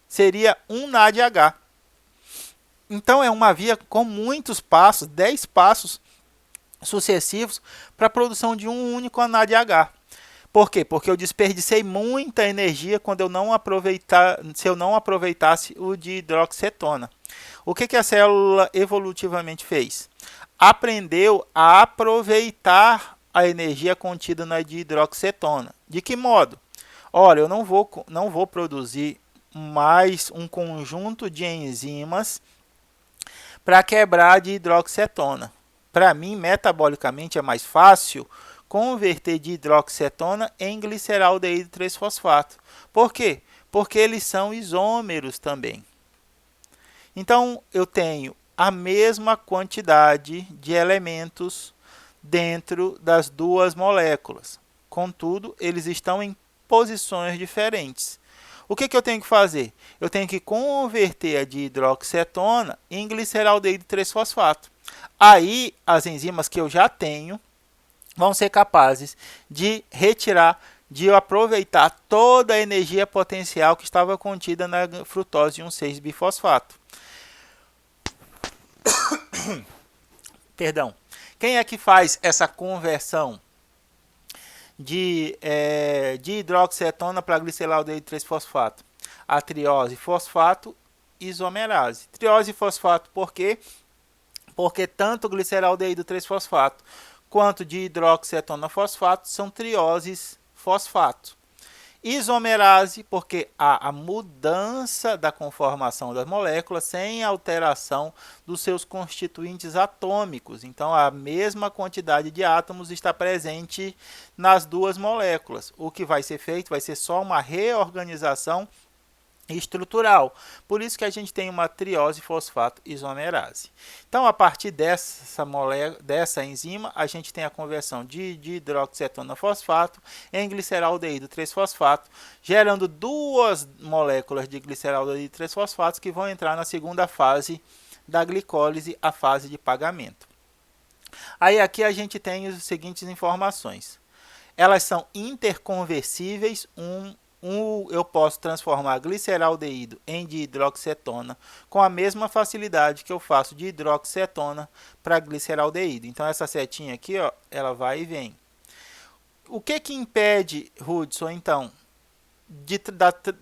seria 1 NADH. Então é uma via com muitos passos, 10 passos sucessivos para a produção de um único NADH. Por quê? Porque eu desperdicei muita energia quando eu não se eu não aproveitasse o dihidroxicetona. O que a célula evolutivamente fez? Aprendeu a aproveitar a energia contida na dihidroxicetona. De que modo? Olha, eu não vou produzir mais um conjunto de enzimas para quebrar a dihidroxicetona. Para mim, metabolicamente, é mais fácil converter dihidroxicetona em gliceraldeído 3-fosfato. Por quê? Porque eles são isômeros também. Então, eu tenho a mesma quantidade de elementos dentro das duas moléculas. Contudo, eles estão em posições diferentes. O que eu tenho que fazer? Eu tenho que converter a dihidroxicetona em gliceraldeído 3-fosfato. Aí, as enzimas que eu já tenho vão ser capazes de retirar, de aproveitar toda a energia potencial que estava contida na frutose 1,6-bifosfato. Perdão. Quem é que faz essa conversão de hidroxicetona para gliceraldeído 3-fosfato? A triose fosfato isomerase. Triose fosfato por quê? Porque tanto gliceraldeído 3-fosfato quanto de hidroxicetona fosfato são trioses fosfato. Isomerase, porque há a mudança da conformação das moléculas sem alteração dos seus constituintes atômicos. Então, a mesma quantidade de átomos está presente nas duas moléculas. O que vai ser feito vai ser só uma reorganização estrutural. Por isso que a gente tem uma triose fosfato isomerase. Então, a partir dessa enzima, a gente tem a conversão de hidroxicetona fosfato em gliceraldeído 3-fosfato, gerando duas moléculas de gliceraldeído 3-fosfato que vão entrar na segunda fase da glicólise, a fase de pagamento. Aí aqui a gente tem as seguintes informações. Elas são interconversíveis, eu posso transformar gliceraldeído em dihidroxicetona com a mesma facilidade que eu faço de hidroxicetona para gliceraldeído. Então, essa setinha aqui, ó, ela vai e vem. O que impede, Hudson, então,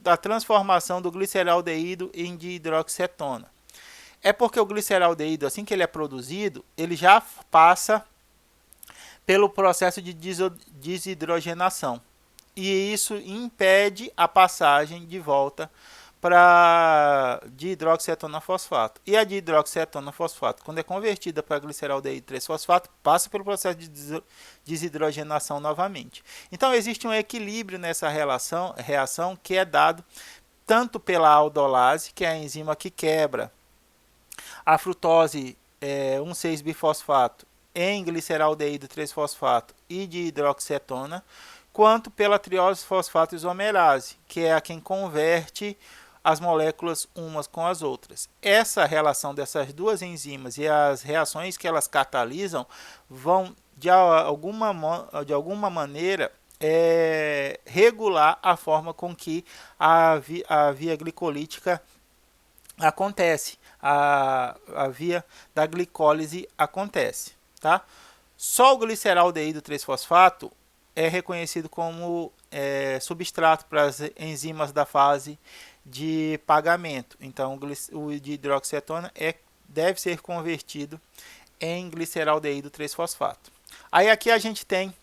da transformação do gliceraldeído em dihidroxicetona? É porque o gliceraldeído, assim que ele é produzido, ele já passa pelo processo de desidrogenação. E isso impede a passagem de volta para dihidroxicetona fosfato. E a dihidroxicetona fosfato, quando é convertida para gliceraldeído 3-fosfato, passa pelo processo de desidrogenação novamente. Então, existe um equilíbrio nessa reação que é dado tanto pela aldolase, que é a enzima que quebra a frutose 1,6-bifosfato em gliceraldeído 3-fosfato e dihidroxicetona, quanto pela triose fosfato isomerase, que é a quem converte as moléculas umas com as outras. Essa relação dessas duas enzimas e as reações que elas catalisam vão, de alguma maneira, regular a forma com que a via glicolítica acontece, a via da glicólise acontece. Tá? Só o gliceraldeído 3-fosfato é reconhecido como substrato para as enzimas da fase de pagamento. Então, o dihidroxicetona deve ser convertido em gliceraldeído 3-fosfato. Aí aqui a gente tem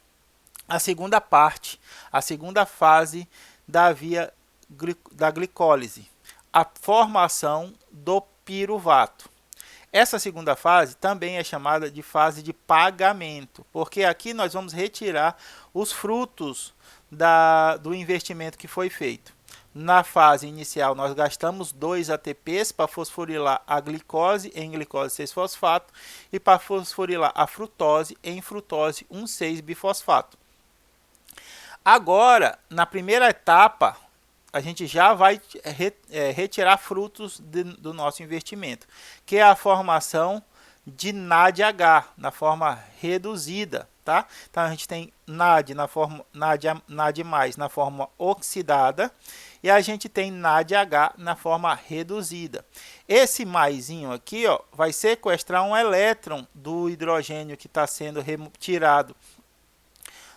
a segunda parte, a segunda fase da via da glicólise, a formação do piruvato. Essa segunda fase também é chamada de fase de pagamento, porque aqui nós vamos retirar os frutos do investimento que foi feito. Na fase inicial, nós gastamos 2 ATPs para fosforilar a glicose em glicose 6-fosfato e para fosforilar a frutose em frutose 1,6-bifosfato. Agora, na primeira etapa, a gente já vai retirar frutos do nosso investimento, que é a formação de NADH, na forma reduzida. Tá? Então, a gente tem NAD mais na forma oxidada e a gente tem NADH na forma reduzida. Esse maisinho aqui, ó, vai sequestrar um elétron do hidrogênio que está sendo retirado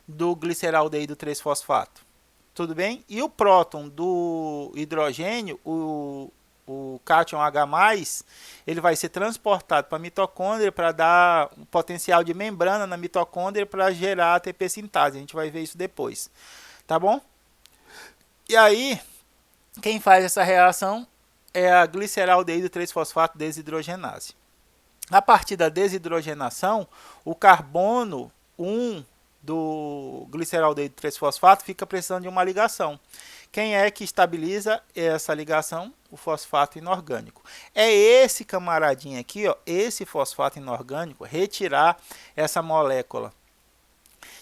do gliceraldeído 3-fosfato. Tudo bem? E o próton do hidrogênio, o cátion H+, ele vai ser transportado para a mitocôndria para dar um potencial de membrana na mitocôndria para gerar ATP sintase. A gente vai ver isso depois. Tá bom? E aí, quem faz essa reação é a gliceraldeído 3-fosfato desidrogenase. A partir da desidrogenação, o carbono 1 do gliceraldeído 3-fosfato fica precisando de uma ligação. Quem é que estabiliza essa ligação? O fosfato inorgânico. É esse camaradinho aqui, ó, esse fosfato inorgânico, retirar essa molécula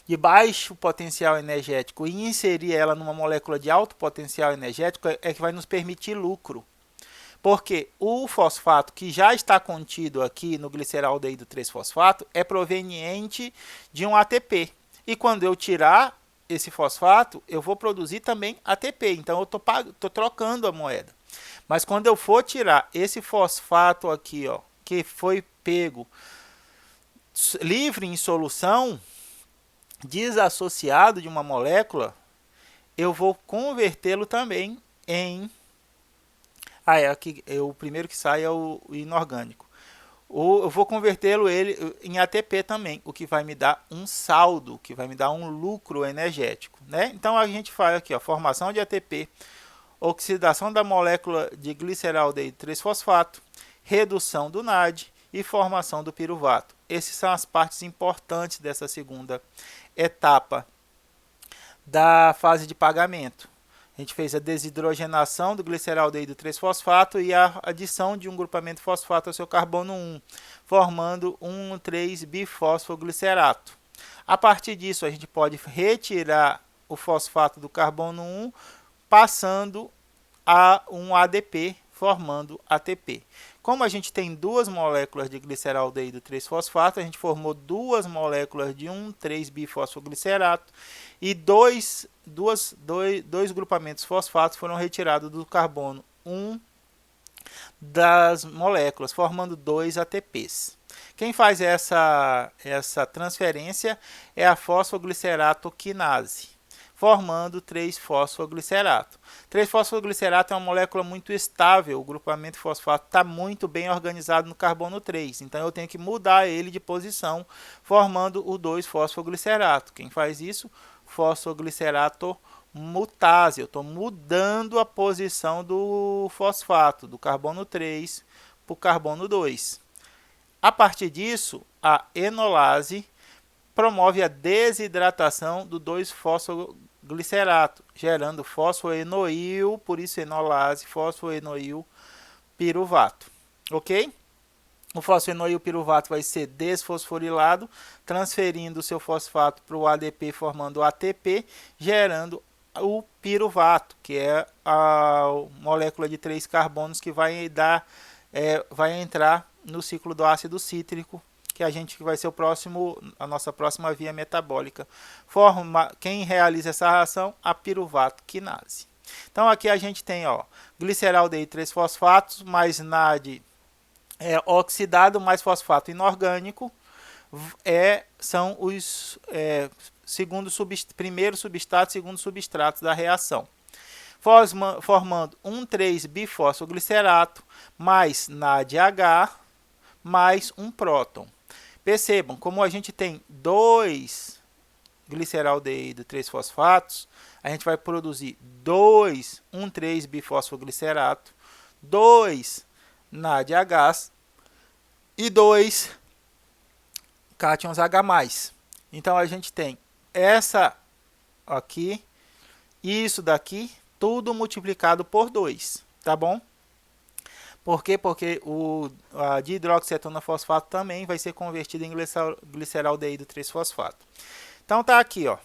de baixo potencial energético e inserir ela numa molécula de alto potencial energético é que vai nos permitir lucro. Porque o fosfato que já está contido aqui no gliceraldeído 3-fosfato é proveniente de um ATP. E quando eu tirar esse fosfato, eu vou produzir também ATP. Então eu estou trocando a moeda. Mas quando eu for tirar esse fosfato aqui, ó, que foi pego livre em solução, desassociado de uma molécula, eu vou convertê-lo também em... aqui, o primeiro que sai é o inorgânico. Eu vou convertê-lo em ATP também, o que vai me dar um saldo, que vai me dar um lucro energético, né? Então a gente faz aqui, ó, formação de ATP, oxidação da molécula de gliceraldeído 3-fosfato, redução do NAD e formação do piruvato. Essas são as partes importantes dessa segunda etapa da fase de pagamento. A gente fez a desidrogenação do gliceraldeído 3-fosfato e a adição de um grupamento fosfato ao seu carbono 1, formando um 3-bifosfoglicerato. A partir disso, a gente pode retirar o fosfato do carbono 1, passando a um ADP, formando ATP. Como a gente tem duas moléculas de gliceraldeído 3-fosfato, a gente formou duas moléculas de um 3-bifosfoglicerato e dois grupamentos fosfatos foram retirados do carbono 1 das moléculas, formando 2 ATPs. Quem faz essa transferência é a fosfoglicerato-quinase, formando 3-fosfoglicerato. 3-fosfoglicerato é uma molécula muito estável, o grupamento fosfato está muito bem organizado no carbono 3, então eu tenho que mudar ele de posição, formando o 2-fosfoglicerato. Quem faz isso? Fosfoglicerato mutase, eu estou mudando a posição do fosfato, do carbono 3 para o carbono 2. A partir disso, a enolase promove a desidratação do 2-fosfoglicerato, gerando fosfoenoil, por isso enolase, fosfoenoil piruvato. Ok? O fosfoenoil piruvato vai ser desfosforilado, transferindo o seu fosfato para o ADP, formando o ATP, gerando o piruvato, que é a molécula de 3 carbonos que vai entrar no ciclo do ácido cítrico, que vai ser a nossa próxima via metabólica. Quem realiza essa reação? A piruvato quinase. Então aqui a gente tem, ó, gliceraldeído 3-fosfatos mais NAD oxidado mais fosfato inorgânico, são os primeiro substrato, segundo substrato da reação, formando um 3-bifosfoglicerato mais NADH mais um próton. Percebam, como a gente tem dois gliceraldeído 3-fosfatos, a gente vai produzir um 3-bifosfoglicerato, 2 NADH e 2 cátions H+. Então a gente tem essa aqui, isso daqui, tudo multiplicado por 2, tá bom? Por quê? Porque a dihidroxietonafosfato também vai ser convertido em gliceraldeído 3-fosfato. Então tá aqui, ó.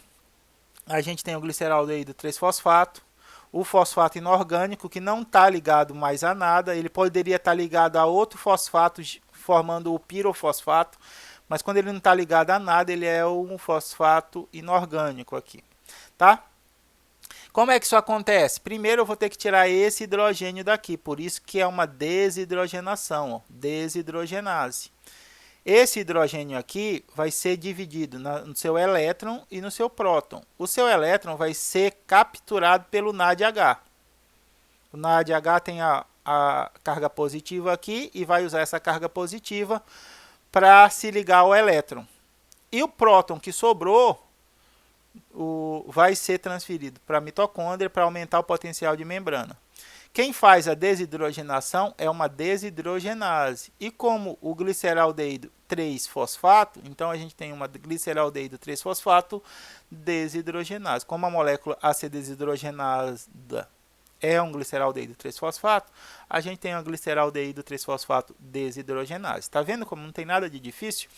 A gente tem o gliceraldeído 3-fosfato, o fosfato inorgânico que não está ligado mais a nada, ele poderia estar ligado a outro fosfato formando o pirofosfato, mas quando ele não está ligado a nada, ele é um fosfato inorgânico aqui, tá? Como é que isso acontece? Primeiro eu vou ter que tirar esse hidrogênio daqui, por isso que é uma desidrogenação, ó, desidrogenase. Esse hidrogênio aqui vai ser dividido no seu elétron e no seu próton. O seu elétron vai ser capturado pelo NADH. O NADH tem a carga positiva aqui e vai usar essa carga positiva para se ligar ao elétron. E o próton que sobrou vai ser transferido para a mitocôndria para aumentar o potencial de membrana. Quem faz a desidrogenação é uma desidrogenase. E como o gliceraldeído 3-fosfato, então a gente tem uma gliceraldeído 3-fosfato desidrogenase. Como a molécula AC desidrogenada é um gliceraldeído 3-fosfato, a gente tem uma gliceraldeído 3-fosfato desidrogenase. Está vendo como não tem nada de difícil?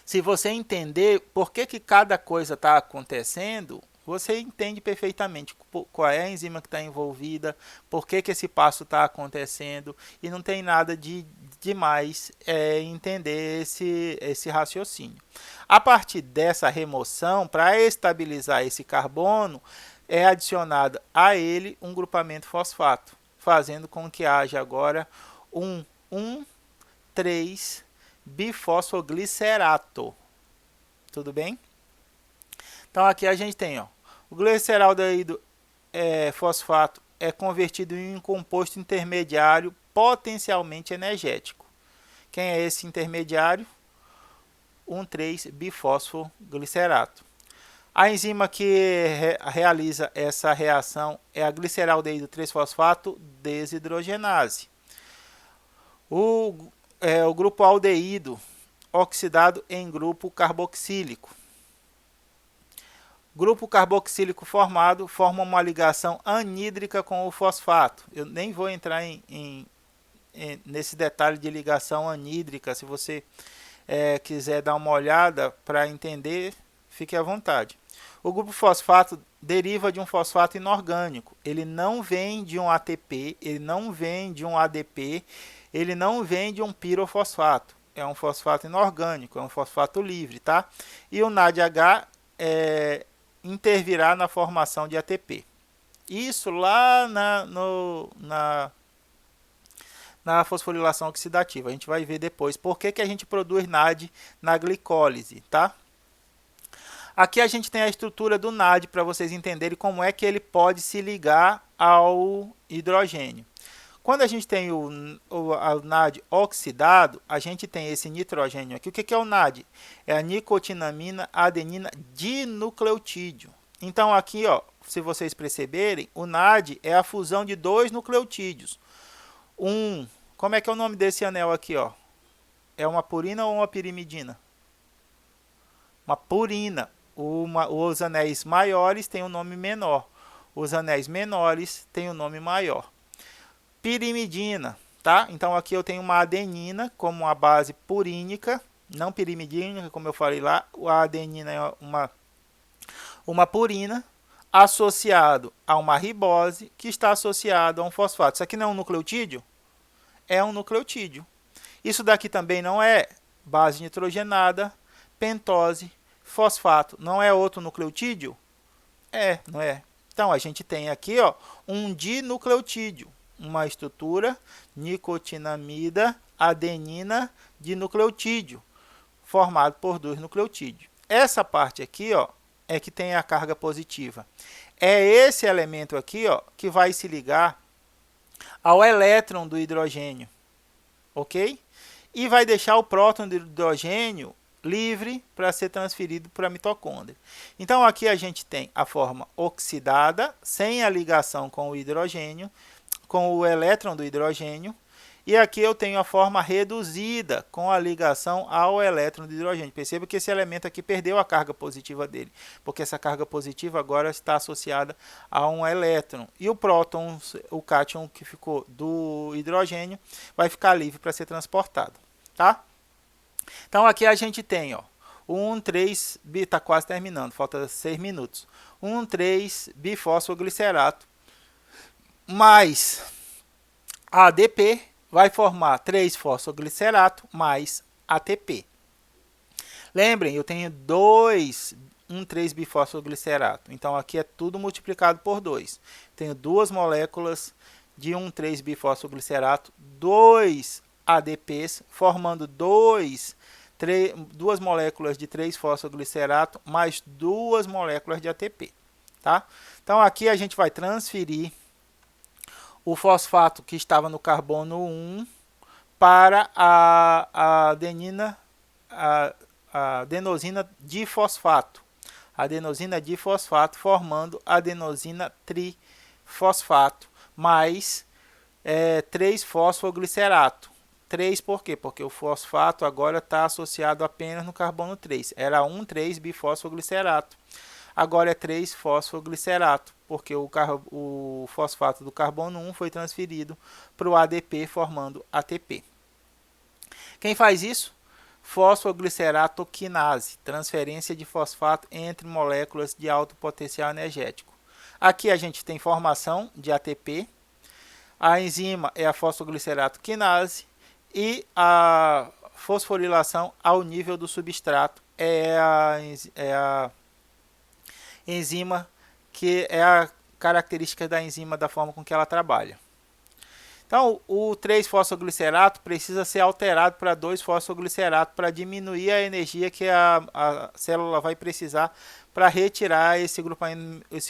Se você entender por que cada coisa está acontecendo, você entende perfeitamente qual é a enzima que está envolvida, por que esse passo está acontecendo, e não tem nada de demais entender esse raciocínio. A partir dessa remoção, para estabilizar esse carbono, é adicionado a ele um grupamento fosfato, fazendo com que haja agora um 1,3-bifosfoglicerato. Tudo bem? Então aqui a gente tem, ó, o gliceraldeído fosfato é convertido em um composto intermediário potencialmente energético. Quem é esse intermediário? 1,3-bifosfoglicerato. A enzima que realiza essa reação é a gliceraldeído 3-fosfato desidrogenase. O grupo aldeído oxidado em grupo carboxílico. Grupo carboxílico formado forma uma ligação anídrica com o fosfato. Eu nem vou entrar nesse detalhe de ligação anídrica. Se você quiser dar uma olhada para entender, fique à vontade. O grupo fosfato deriva de um fosfato inorgânico. Ele não vem de um ATP, ele não vem de um ADP, ele não vem de um pirofosfato. É um fosfato inorgânico, é um fosfato livre, tá? E o NADH intervirá na formação de ATP. Isso lá na fosforilação oxidativa. A gente vai ver depois por que a gente produz NAD na glicólise, tá? Aqui a gente tem a estrutura do NAD para vocês entenderem como é que ele pode se ligar ao hidrogênio. Quando a gente tem o NAD oxidado, a gente tem esse nitrogênio aqui. O que é o NAD? É a nicotinamina adenina dinucleotídeo. Então aqui, ó, se vocês perceberem, o NAD é a fusão de dois nucleotídeos. Como é que é o nome desse anel aqui, ó? É uma purina ou uma pirimidina? Uma purina. Os anéis maiores têm um nome menor. Os anéis menores têm um nome maior. Pirimidina, tá? Então aqui eu tenho uma adenina como uma base purínica, não pirimidínica, como eu falei lá. A adenina é uma purina associado a uma ribose que está associado a um fosfato. Isso aqui não é um nucleotídeo? É um nucleotídeo. Isso daqui também não é base nitrogenada, pentose, fosfato. Não é outro nucleotídeo? Não é? Então a gente tem aqui, ó, um dinucleotídeo. Uma estrutura nicotinamida adenina dinucleotídeo, formado por dois nucleotídeos. Essa parte aqui, ó, é que tem a carga positiva. É esse elemento aqui, ó, que vai se ligar ao elétron do hidrogênio, ok? E vai deixar o próton do hidrogênio livre para ser transferido para a mitocôndria. Então aqui a gente tem a forma oxidada, sem a ligação com o hidrogênio, com o elétron do hidrogênio, e aqui eu tenho a forma reduzida com a ligação ao elétron do hidrogênio. Perceba que esse elemento aqui perdeu a carga positiva dele, porque essa carga positiva agora está associada a um elétron. E o próton, o cátion que ficou do hidrogênio, vai ficar livre para ser transportado, tá? Então aqui a gente tem, ó, 1,3, está quase terminando, falta 6 minutos. 1,3-bifosfoglicerato mais ADP vai formar 3-fosfoglicerato mais ATP. Lembrem, eu tenho 1,3-bifosfoglicerato. Então aqui é tudo multiplicado por 2. Tenho duas moléculas de 1,3-bifosfoglicerato, 2 ADPs, formando duas moléculas de 3-fosfoglicerato mais 2 moléculas de ATP. Tá? Então aqui a gente vai transferir o fosfato que estava no carbono 1 para a adenosina difosfato. Adenosina difosfato formando adenosina trifosfato mais 3-fosfoglicerato. 3 por quê? Porque o fosfato agora está associado apenas no carbono 3. Era 1,3-bifosfoglicerato. Agora é 3-fosfoglicerato, porque o fosfato do carbono 1 foi transferido para o ADP, formando ATP. Quem faz isso? Fosfogliceratoquinase, transferência de fosfato entre moléculas de alto potencial energético. Aqui a gente tem formação de ATP, a enzima é a fosfogliceratoquinase e a fosforilação ao nível do substrato é a enzima, que é a característica da enzima da forma com que ela trabalha. Então, o 3-fosfoglicerato precisa ser alterado para 2-fosfoglicerato para diminuir a energia que a célula vai precisar para retirar esse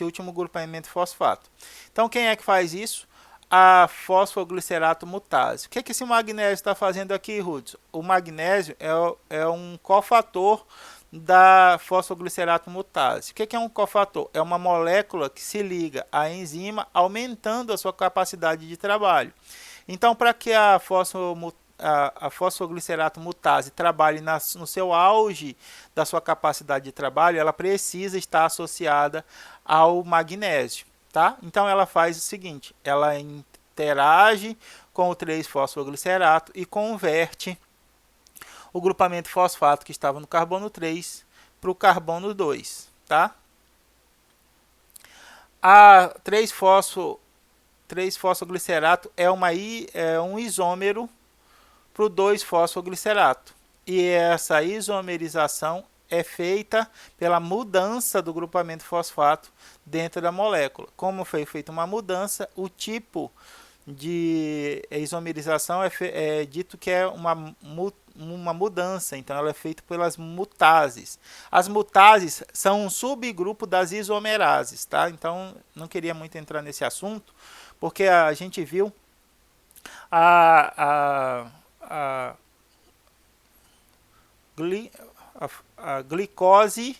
último grupamento fosfato. Então, quem é que faz isso? A fosfoglicerato mutase. O que esse magnésio está fazendo aqui, Hudson? O magnésio é um cofator da fosfoglicerato mutase. O que é um cofator? É uma molécula que se liga à enzima, aumentando a sua capacidade de trabalho. Então, para que a fosfoglicerato mutase trabalhe no seu auge da sua capacidade de trabalho, ela precisa estar associada ao magnésio. Tá? Então, ela faz o seguinte, ela interage com o 3-fosfoglicerato e converte o grupamento fosfato que estava no carbono 3 para o carbono 2. Tá? A 3-fosfoglicerato é um isômero para o 2-fosfoglicerato. E essa isomerização é feita pela mudança do grupamento fosfato dentro da molécula. Como foi feita uma mudança, o tipo de isomerização é dito que é uma mudança, então ela é feita pelas mutases. As mutases são um subgrupo das isomerases, tá? Então não queria muito entrar nesse assunto, porque a gente viu a glicose,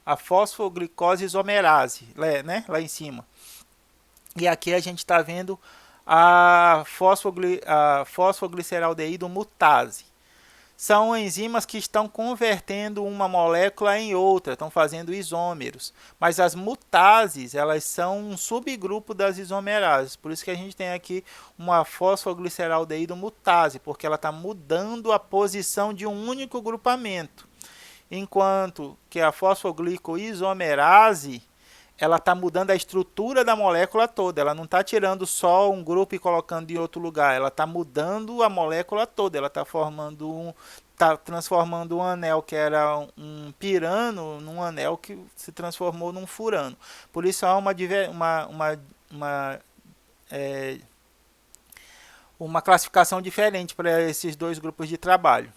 a fosfoglicose isomerase, né? Lá em cima. E aqui a gente está vendo a fosfogliceraldeído mutase. São enzimas que estão convertendo uma molécula em outra, estão fazendo isômeros. Mas as mutases, elas são um subgrupo das isomerases. Por isso que a gente tem aqui uma fosfogliceraldeído mutase, porque ela está mudando a posição de um único grupamento. Enquanto que a fosfoglicoisomerase, ela está mudando a estrutura da molécula toda. Ela não está tirando só um grupo e colocando em outro lugar. Ela está mudando a molécula toda. Ela está transformando um anel que era um pirano num anel que se transformou num furano. Por isso há uma classificação diferente para esses dois grupos de trabalho.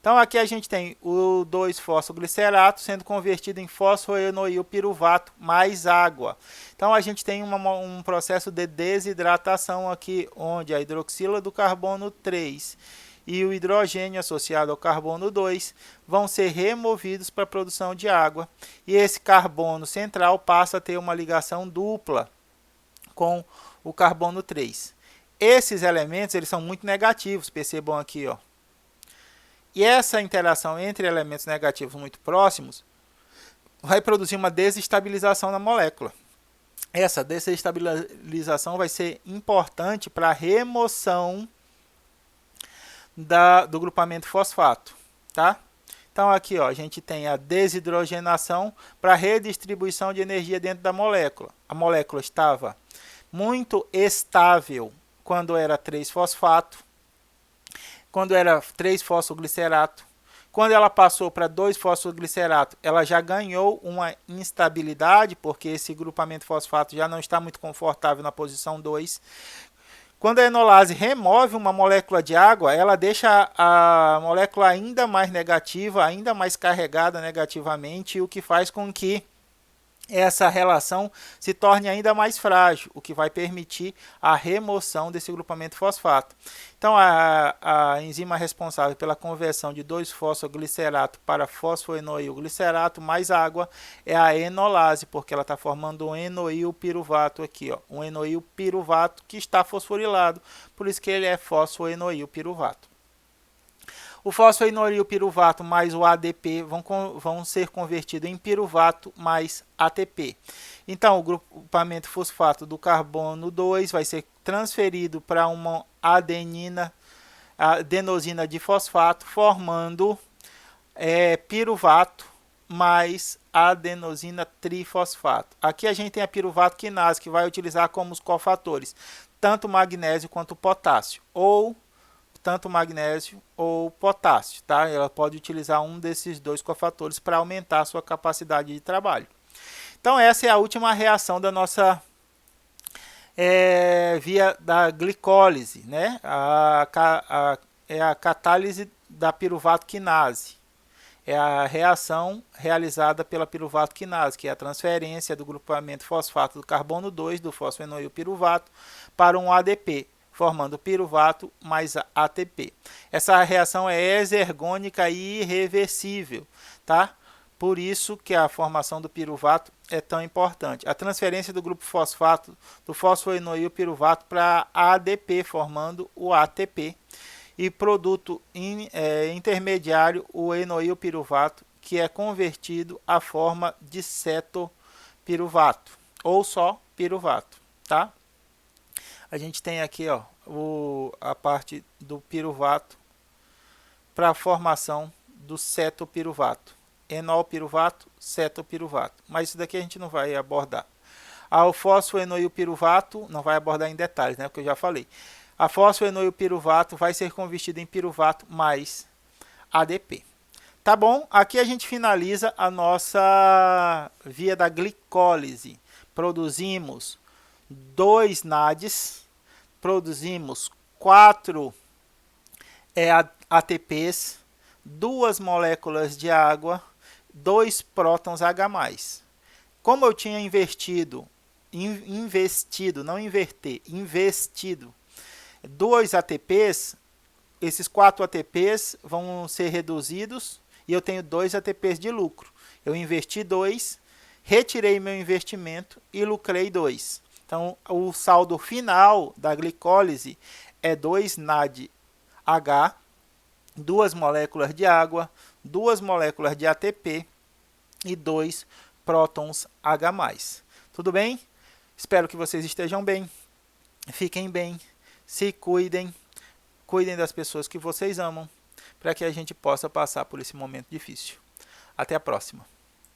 Então aqui a gente tem o 2-fosfoglicerato sendo convertido em fosfoenoilpiruvato mais água. Então a gente tem um processo de desidratação aqui, onde a hidroxila do carbono 3 e o hidrogênio associado ao carbono 2 vão ser removidos para a produção de água. E esse carbono central passa a ter uma ligação dupla com o carbono 3. Esses elementos eles são muito negativos, percebam aqui, ó. E essa interação entre elementos negativos muito próximos vai produzir uma desestabilização na molécula. Essa desestabilização vai ser importante para a remoção do grupamento fosfato. Tá? Então aqui ó, a gente tem a desidrogenação para redistribuição de energia dentro da molécula. A molécula estava muito estável quando era 3-fosfato. Quando era 3-fosfoglicerato, quando ela passou para 2-fosfoglicerato, ela já ganhou uma instabilidade, porque esse grupamento fosfato já não está muito confortável na posição 2. Quando a enolase remove uma molécula de água, ela deixa a molécula ainda mais negativa, ainda mais carregada negativamente, o que faz com que essa relação se torne ainda mais frágil, o que vai permitir a remoção desse grupamento fosfato. Então, a enzima responsável pela conversão de 2-fosfoglicerato para fosfoenoilglicerato mais água é a enolase, porque ela está formando um enoilpiruvato aqui, ó, um enoilpiruvato que está fosforilado, por isso que ele é fosfoenoilpiruvato. O fosfoenoilpiruvato mais o ADP vão ser convertidos em piruvato mais ATP. Então, o grupamento fosfato do carbono 2 vai ser transferido para uma adenosina de fosfato, formando piruvato mais adenosina trifosfato. Aqui a gente tem a piruvato quinase, que vai utilizar como os cofatores, tanto magnésio quanto potássio, ou tanto magnésio ou potássio, tá? Ela pode utilizar um desses dois cofatores para aumentar a sua capacidade de trabalho. Então, essa é a última reação da nossa via da glicólise, né? É a catálise da piruvato quinase. É a reação realizada pela piruvato quinase, que é a transferência do grupamento fosfato do carbono 2 do fosfoenoilpiruvato para um ADP, formando piruvato mais ATP. Essa reação é exergônica e irreversível, tá? Por isso que a formação do piruvato é tão importante. A transferência do grupo fosfato do fosfoenoilpiruvato para ADP, formando o ATP. E produto intermediário, o enoilpiruvato, que é convertido à forma de cetopiruvato, ou só piruvato, tá? A gente tem aqui, ó, a parte do piruvato para a formação do cetopiruvato. Enolpiruvato, cetopiruvato. Mas isso daqui a gente não vai abordar. O fosfoenoilpiruvato não vai abordar em detalhes, né? Porque eu já falei. A fosfoenoilpiruvato vai ser convertida em piruvato mais ADP. Tá bom? Aqui a gente finaliza a nossa via da glicólise. Produzimos 2 NADs, produzimos 4 ATPs, 2 moléculas de água, 2 prótons H+. Como eu tinha investido, não inverter, investido 2 ATPs, esses 4 ATPs vão ser reduzidos e eu tenho 2 ATPs de lucro. Eu investi 2, retirei meu investimento e lucrei 2. Então, o saldo final da glicólise é 2 NADH, 2 moléculas de água, 2 moléculas de ATP e 2 prótons H+. Tudo bem? Espero que vocês estejam bem, fiquem bem, se cuidem, cuidem das pessoas que vocês amam, para que a gente possa passar por esse momento difícil. Até a próxima.